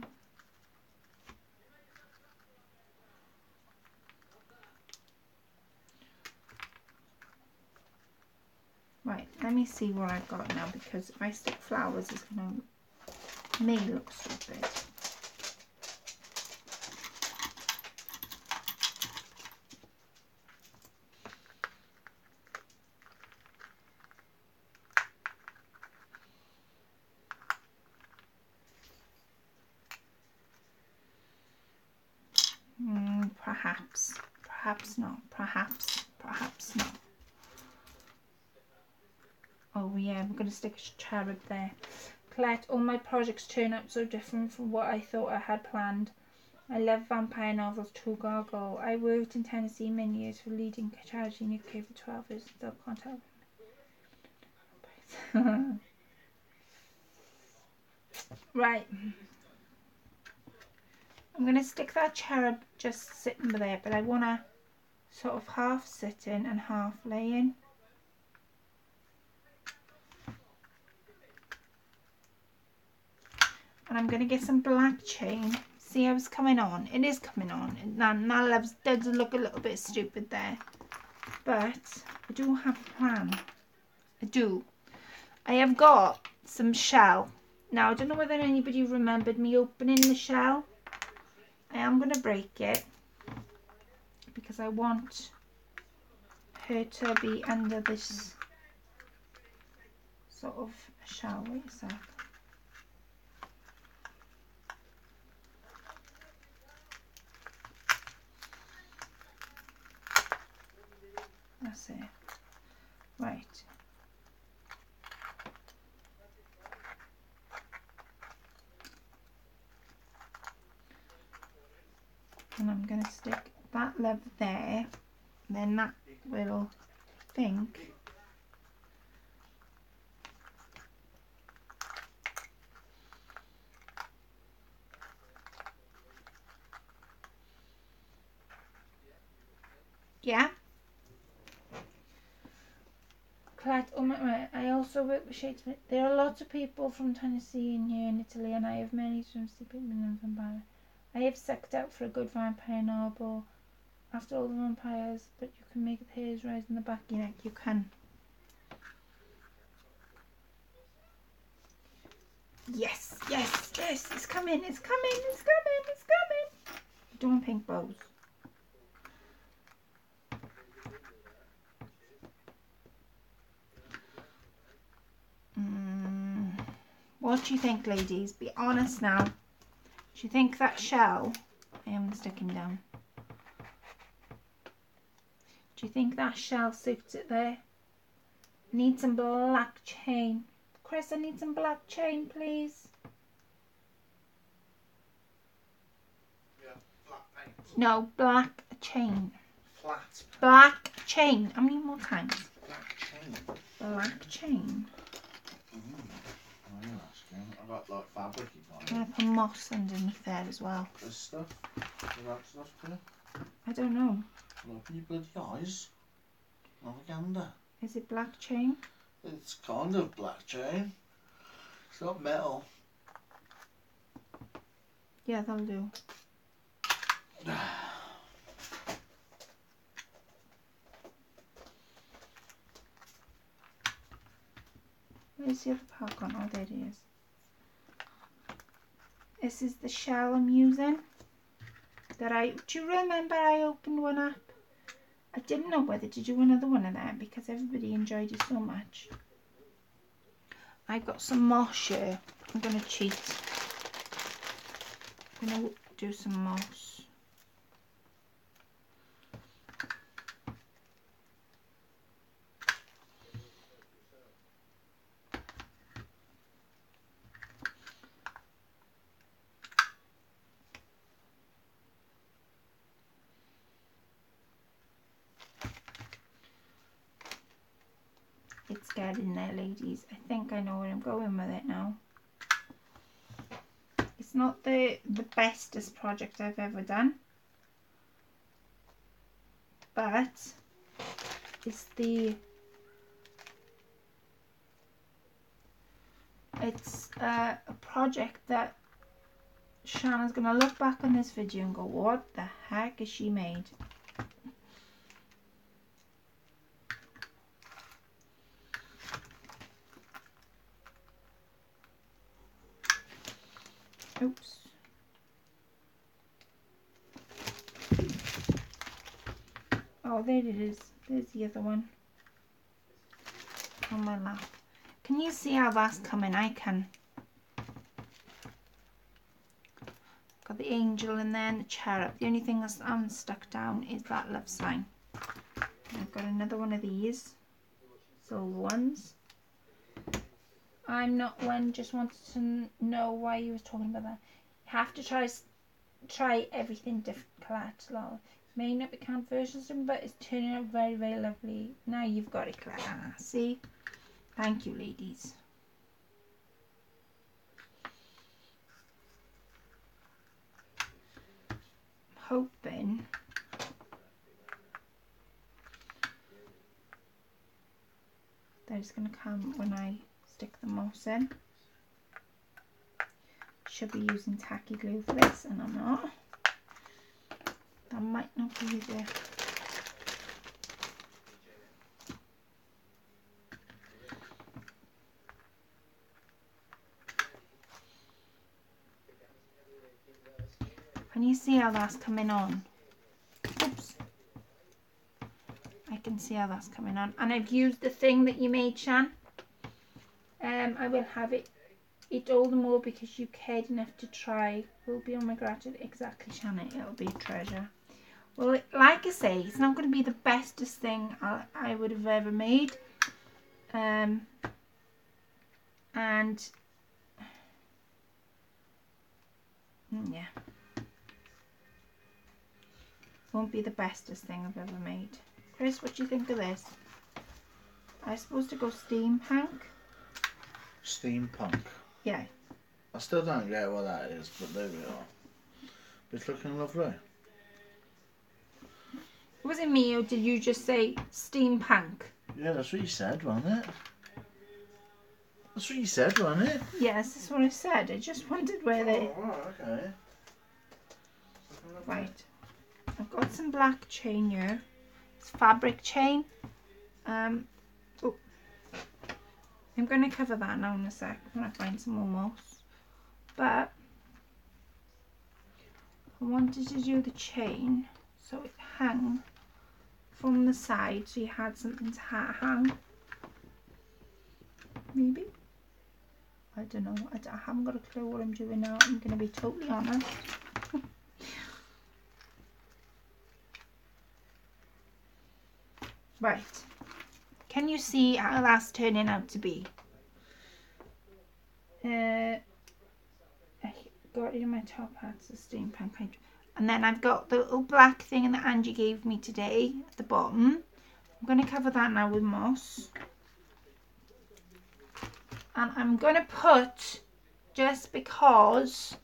Right, let me see what I've got now, because if I stick flowers, it's going to make me look stupid. Perhaps not, perhaps not. Oh yeah, we're going to stick a cherub there. Colette, all my projects turn out so different from what I thought I had planned. I love vampire novels too, Gargle. I worked in Tennessee many years for leading charity in the UK for 12 years. Still can't help. Right. I'm going to stick that cherub just sitting there, but I want to sort of half sitting and half laying. And I'm going to get some black chain. See how it's coming on? It is coming on. And that does look a little bit stupid there. But I do have a plan. I do. I have got some shell. Now, I don't know whether anybody remembered me opening the shell. I am going to break it because I want her to be under this sort of shell. Wait a sec. That's it. Right. And I'm going to stick that lever there. And then that will think. Yeah. Colette, oh my, I also work with Shakespeare. There are lots of people from Tennessee and here in Italy, and I have many from Steampunk and vampire. I have sucked out for a good vampire novel. After all the vampires, but you can make the hairs rise in the back of your neck. You can. Yes, yes, yes. It's coming. It's coming. It's coming. It's coming. Don't want pink bows. What do you think, ladies? Be honest now. Do you think that shell... I am sticking down. Do you think that shell suits it there? Need some black chain. Chris, I need some black chain, please. Yeah, flat paint. No, black chain. Flat. Black chain. How many more times? Black chain. Black chain. I've got like fabric you I'm going to put moss underneath there as well. This stuff? That stuff too? I don't know. Open your bloody eyes. Have a gander. Is it black chain? It's kind of black chain. It's not metal. Yeah, that'll do. Where's the other part gone? Oh, there it is. This is the shell I'm using. Do you remember I opened one up? I didn't know whether to do another one of that because everybody enjoyed it so much. I've got some moss here. I'm going to cheat. I'm going to do some moss. It's getting there, ladies. I think I know where I'm going with it now. It's not the bestest project I've ever done, but it's a project that Shannon's going to look back on this video and go, what the heck has she made? Oops. Oh, there it is. There's the other one on my lap. Can you see how that's coming? I can. Got the angel in there and the cherub. The only thing that's unstuck down is that love sign. And I've got another one of these silver ones. I'm not one, just wanted to know why you was talking about that. You have to try try everything different collateral. May not be canned versions, but it's turning out very, very lovely. Now you've got it, Claire. See? Thank you, ladies. Hoping that it's going to come when I stick the moss in. Should be using tacky glue for this, and I'm not. That might not be the Can you see how that's coming on? Oops. I can see how that's coming on. And I've used the thing that you made, Shan. I will have it eat all the more because you cared enough to try. Will be on my gratitude. Exactly, Shannon. It'll be a treasure. Well, like I say, it's not going to be the bestest thing I would have ever made. And yeah, won't be the bestest thing I've ever made. Chris, what do you think of this? I'm supposed to go steampunk. Steampunk. Yeah. I still don't get what that is, but there we are. It's looking lovely. Was it me, or did you just say steampunk? Yeah, that's what you said, wasn't it? That's what you said, wasn't it? Yes, that's what I said. I just wondered where they... Oh, right, okay. Right. I've got some black chain here. It's fabric chain. Oh. I'm going to cover that now in a sec when I find some more moss. But I wanted to do the chain so it hung from the side, so you had something to hang. Maybe. I don't know. I haven't got a clue what I'm doing now. I'm going to be totally honest. Right. Can you see how that's turning out to be? I got it in my top hats, the steampunk. And then I've got the little black thing that Angie gave me today at the bottom. I'm going to cover that now with moss. And I'm going to put, just because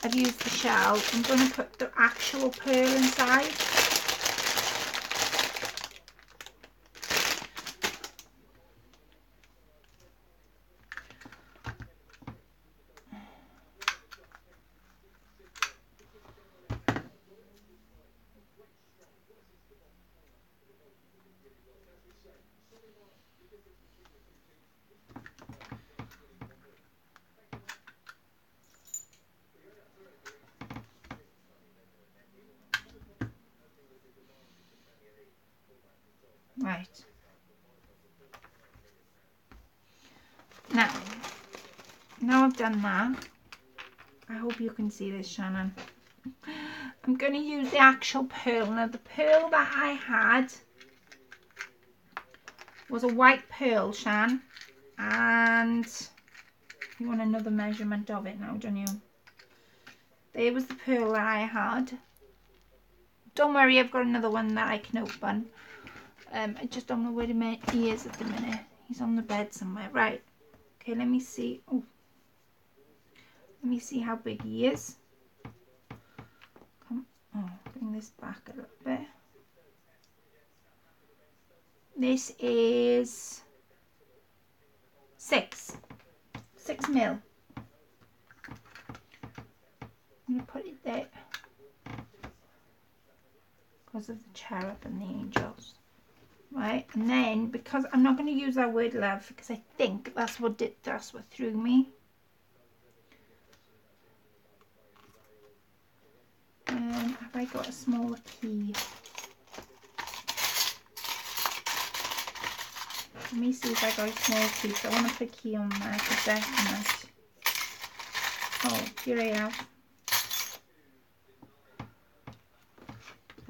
I've used the shell, I'm going to put the actual pearl inside. Right. Now I've done that. I hope you can see this, Shannon. I'm going to use the actual pearl. Now the pearl that I had was a white pearl, Shan. And you want another measurement of it now, don't you? There was the pearl that I had. Don't worry, I've got another one that I can open. I just don't know where he is at the minute. He's on the bed somewhere. Right. Okay, let me see. Oh. Let me see how big he is. Come. Oh, bring this back a little bit. This is 6 mil. I'm going to put it there because of the cherub and the angels. Right, and then because I'm not going to use that word love because I think that's what threw me. Have I got a smaller key? Let me see if I got a small key. So I want to put a key on there for definite. Oh, here I have.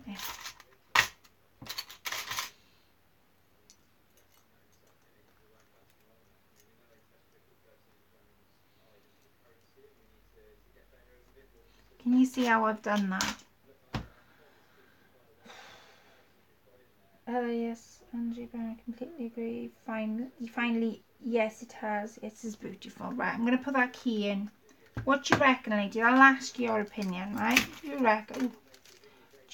There. Can you see see how I've done that. Yes, Angie, I completely agree. Finally, yes, it has. It is beautiful. Right, I'm going to put that key in. What do you reckon, lady? I'll ask your opinion, right? Do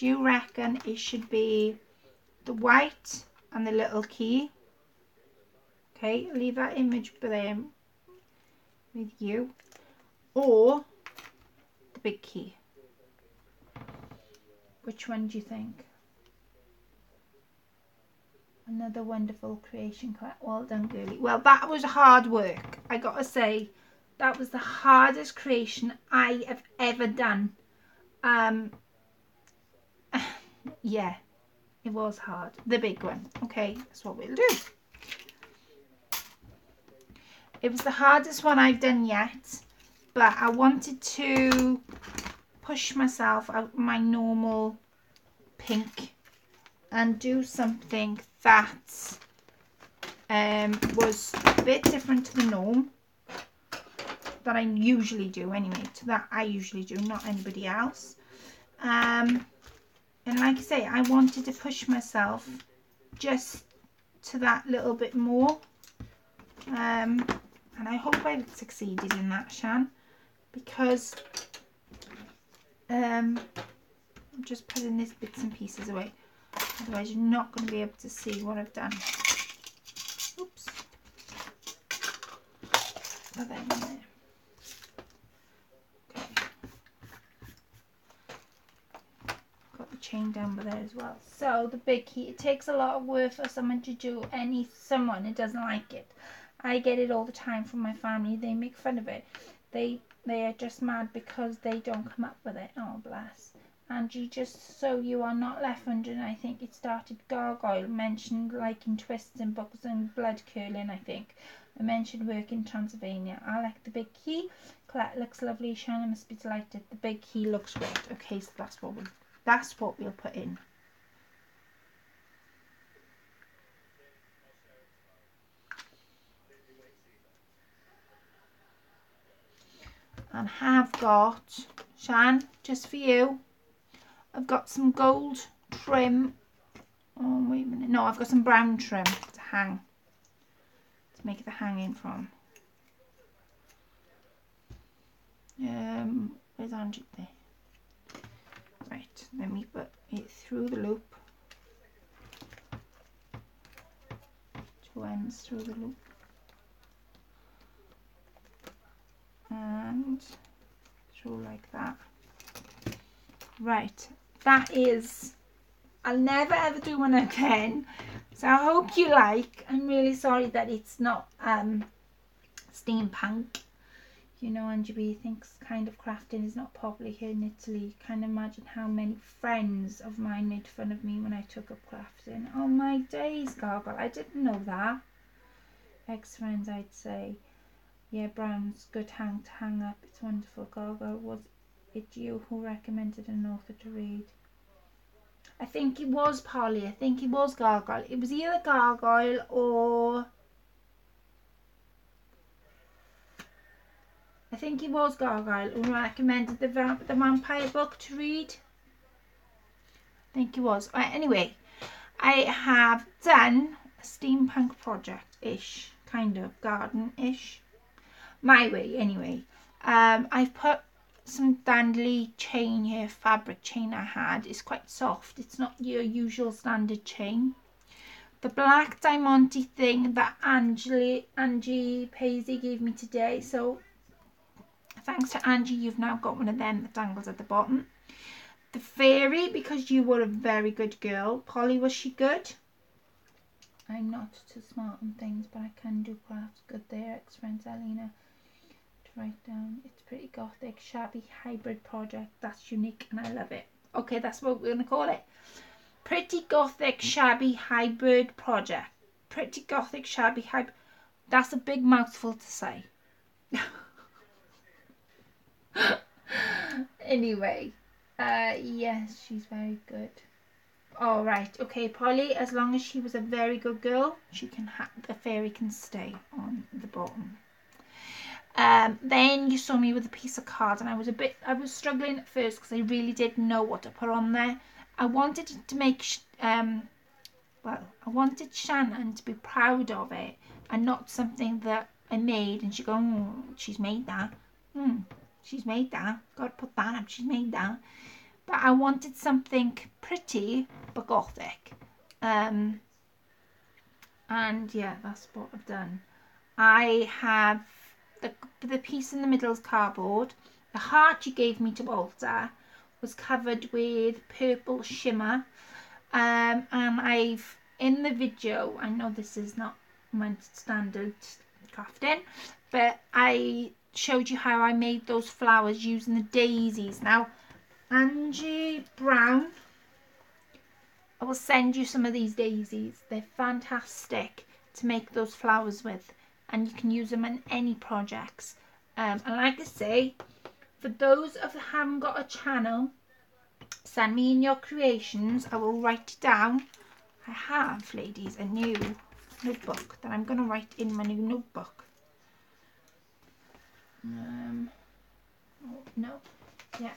you reckon it should be the white and the little key? Okay, leave that image there with you. Or the big key? Which one do you think? Another wonderful creation. Well done, girlie. Well, that was hard work. I gotta say, that was the hardest creation I have ever done. Yeah, it was hard. The big one. Okay, that's what we'll do. It was the hardest one I've done yet, but I wanted to push myself out my normal pink and do something that was a bit different to the norm that I usually do anyway, to that I usually do, not anybody else. And like I say, I wanted to push myself just to that little bit more. And I hope I've succeeded in that, Shan, because I'm just putting these bits and pieces away. Otherwise you're not going to be able to see what I've done. Oops. Put that in there. Okay. Got the chain down by there as well. So the big key, it takes a lot of work for someone to do someone who doesn't like it. I get it all the time from my family. They make fun of it. They are just mad because they don't come up with it. Oh, bless. Angie, just so you are not left wondering, I think it started gargoyle, mentioned like in twists and books and blood curling, I think. I mentioned work in Transylvania. I like the big key. Colette looks lovely. Shannon must be delighted. The big key looks great. Okay, so that's what we'll put in. And have got, Shan, just for you, I've got some gold trim. Oh, wait a minute. No, I've got some brown trim to hang, to make the hanging from. Where's Angie there? Right, let me put it through the loop. Two ends through the loop. And through like that. Right, that is, I'll never ever do one again, so I hope you like. I'm really sorry that it's not steampunk. You know, Angie B thinks kind of crafting is not popular here in Italy. Can't imagine how many friends of mine made fun of me when I took up crafting. Oh my days, Gargle, I didn't know that. Ex-friends, I'd say. Yeah, brown's good to hang up. It's wonderful. Gargle, was it you who recommended an author to read? I think it was Polly. I think it was Gargoyle. It was either Gargoyle or... I think it was Gargoyle who recommended the vampire book to read. I think it was. Anyway, I have done a steampunk project-ish, kind of garden-ish. My way, anyway. I've put some dandly chain here, fabric chain I had. It's quite soft. It's not your usual standard chain. The black diamante thing that Angie Paisley gave me today. So thanks to Angie, you've now got one of them that dangles at the bottom. The fairy, because you were a very good girl. Polly, was she good? I'm not too smart on things, but I can do crafts. Good there, ex-friend Alina. Write down, it's pretty gothic, shabby hybrid project. That's unique and I love it. Okay, that's what we're going to call it. Pretty gothic, shabby hybrid project. Pretty gothic, shabby hybrid. That's a big mouthful to say. Anyway, yes, she's very good. All right, okay, Polly, as long as she was a very good girl, she can the fairy can stay on the bottom. Then you saw me with a piece of card, and I was struggling at first because I really didn't know what to put on there. I wanted to make, well, I wanted Shannon to be proud of it and not something that I made and she go, oh, she's made that. She's made that. Got to put that up. She's made that. But I wanted something pretty but gothic. And yeah, that's what I've done. I have the piece in the middle is cardboard. The heart you gave me to Walter was covered with purple shimmer. And I've, in the video, I know this is not my standard crafting, but I showed you how I made those flowers using the daisies. Now, Angie Brown, I will send you some of these daisies. They're fantastic to make those flowers with, and you can use them in any projects. And like I say, for those of you who haven't got a channel, send me in your creations. I will write it down. I have, ladies, a new notebook that I'm going to write in my new notebook. Oh, no, yeah.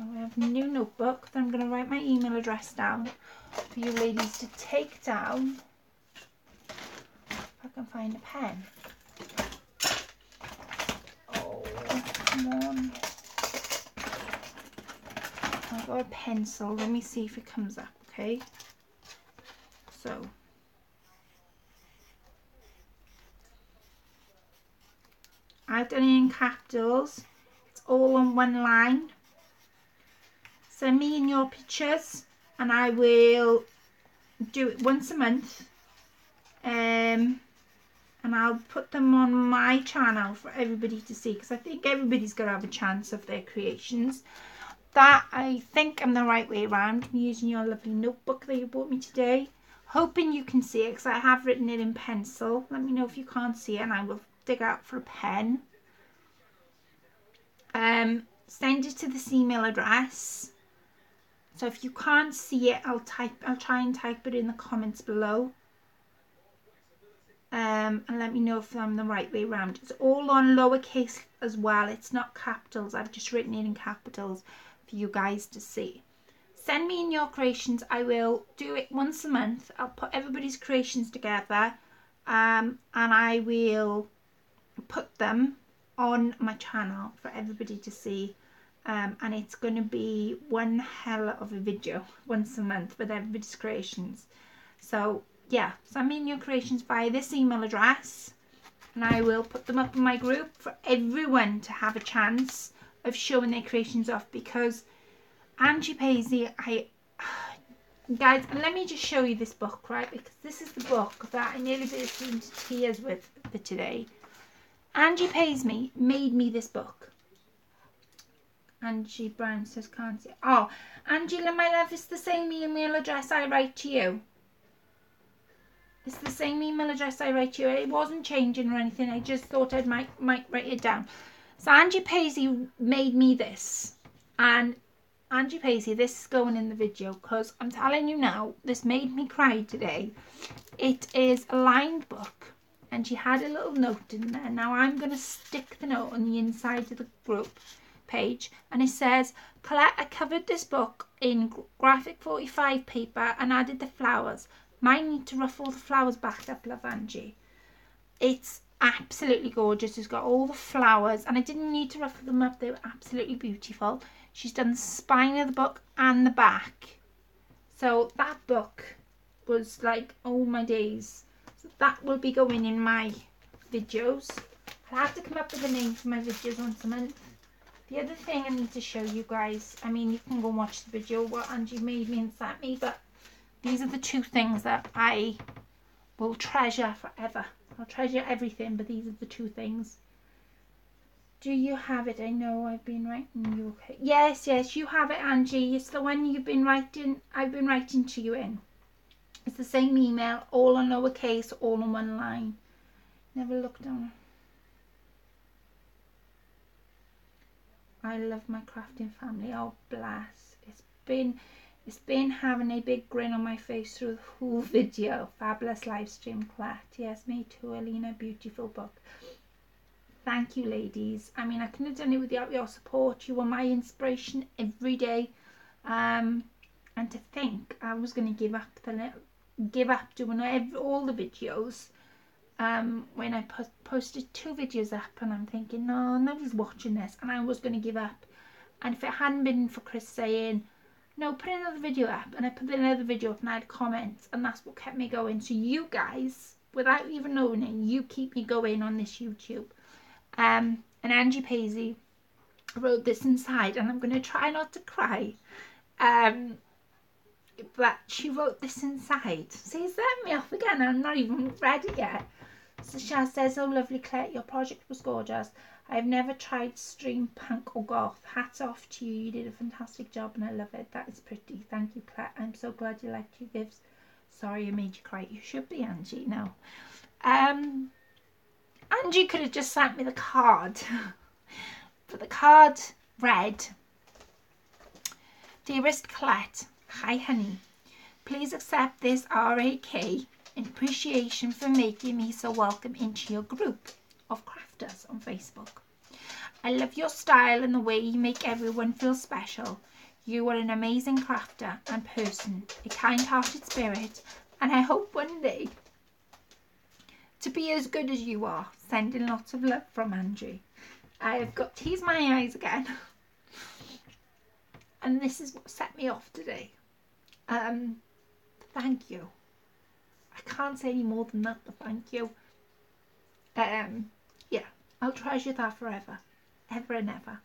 I have a new notebook that I'm going to write my email address down for you ladies to take down. If I can find a pen. Oh, come on. I've got a pencil. Let me see if it comes up, okay? So, I've done it in capitals. It's all on one line. Send me in your pictures and I will do it once a month. And I'll put them on my channel for everybody to see, because I think everybody's got to have a chance of their creations. That, I think I'm the right way around. I'm using your lovely notebook that you bought me today. Hoping you can see it, because I have written it in pencil. Let me know if you can't see it and I will dig out for a pen. Send it to this email address. So if you can't see it, I'll try and type it in the comments below. And let me know if I'm the right way around. It's all on lowercase as well. It's not capitals. I've just written it in capitals for you guys to see. Send me in your creations. I will do it once a month. I'll put everybody's creations together. And I will put them on my channel for everybody to see. And it's going to be one hell of a video once a month with everybody's creations. So yeah, send me in your creations via this email address and I will put them up in my group for everyone to have a chance of showing their creations off. Because Angie Paisley, guys, let me just show you this book, right? Because this is the book that I nearly burst into tears with for today. Angie Paisley made me this book. Angie Brown says can't see. Oh, Angela, my love, it's the same email address I write to you. It's the same email address I write to you. It wasn't changing or anything. I just thought I might write it down. So Angie Paisley made me this. And Angie Paisley, this is going in the video because I'm telling you now, this made me cry today. It is a lined book. And she had a little note in there. Now I'm going to stick the note on the inside of the group page. And it says, Colette, I covered this book in graphic 45 paper and added the flowers. Might need to ruffle the flowers back up, love, Angie. It's absolutely gorgeous. It's got all the flowers and I didn't need to ruffle them up. They were absolutely beautiful. She's done the spine of the book and the back. So that book was like, oh my days. So that will be going in my videos. I'll have to come up with a name for my videos once a month. The other thing I need to show you guys, I mean, you can go and watch the video what Angie made me and sent me, but these are the two things that I will treasure forever. I'll treasure everything, but these are the two things. Do you have it? I know I've been writing you. Okay. Yes, you have it, Angie. It's the one you've been writing. I've been writing to you in. It's the same email, all on lowercase, all on one line. Never looked down. I love my crafting family. Oh, bless. It's been having a big grin on my face through the whole video. Fabulous live stream, Colette. Yes, me too, Alina. Beautiful book. Thank you, ladies. I mean, I couldn't have done it without your support. You were my inspiration every day. And to think I was going to give up doing all the videos. When I posted 2 videos up, and I'm thinking, no, nobody's watching this, and I was going to give up. And if it hadn't been for Chris saying, no, put another video up, and I put another video up, and I had comments, and that's what kept me going. So you guys, without even knowing it, you keep me going on this YouTube. And Angie Paisley wrote this inside, and I'm going to try not to cry. But she wrote this inside. See, it's let me off again. I'm not even ready yet. So Shaz says, oh, lovely Claire, your project was gorgeous. I've never tried steampunk or goth. Hats off to you. You did a fantastic job, and I love it. That is pretty. Thank you, Claire. I'm so glad you liked your gifts. Sorry I made you cry. You should be, Angie, now. Angie could have just sent me the card. But the card read, Dearest Colette, hi honey. Please accept this RAK in appreciation for making me so welcome into your group of crafters on Facebook. I love your style and the way you make everyone feel special. You are an amazing crafter and person, a kind-hearted spirit, and I hope one day to be as good as you are. Sending lots of love from Angie. I have got tears in my eyes again. And this is what set me off today. Thank you. I can't say any more than that, but thank you. Yeah, I'll treasure that forever. Ever and ever.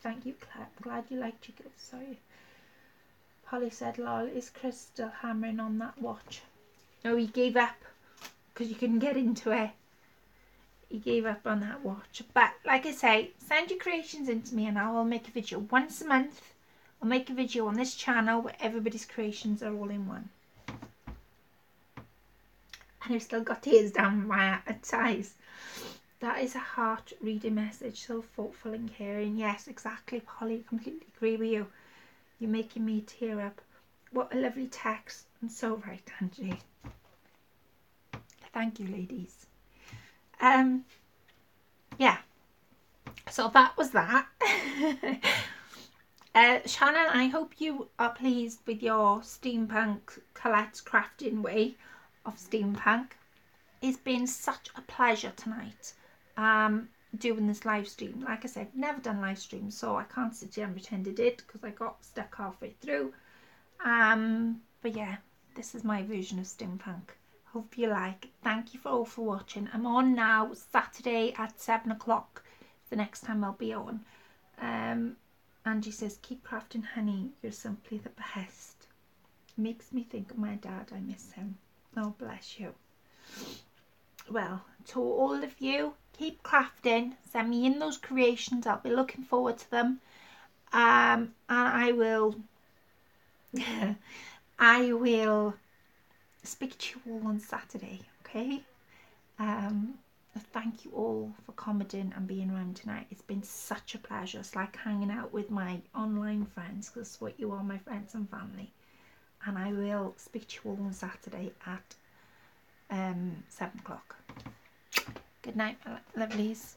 Thank you, Claire. I'm glad you liked your gift. Sorry. Polly said, lol, is Chris still hammering on that watch? No, he gave up because you couldn't get into it. He gave up on that watch. But like I say, send your creations in to me and I will make a video once a month. I'll make a video on this channel where everybody's creations are all in one. And I've still got tears down my eyes. That is a heart reading message, so thoughtful and caring. Yes, exactly, Polly. Completely agree with you. You're making me tear up. What a lovely text. And so right, Angie. Thank you, ladies. Yeah. So that was that. Shannon, I hope you are pleased with your steampunk Colette's crafting way of steampunk. It's been such a pleasure tonight doing this live stream. Like I said, never done live streams, so I can't sit here and pretend I did because I got stuck halfway through. But yeah, this is my version of steampunk. Hope you like. Thank you all for watching. I'm on now Saturday at 7 o'clock. The next time I'll be on. Angie says, keep crafting, honey. You're simply the best. Makes me think of my dad. I miss him. Oh, bless you. Well, to all of you, keep crafting. Send me in those creations. I'll be looking forward to them. And I will speak to you all on Saturday, okay? Thank you all for commenting and being around tonight. It's been such a pleasure. It's like hanging out with my online friends, because that's what you are, my friends and family. And I will speak to you all on Saturday at 7 o'clock. Good night, my lovelies.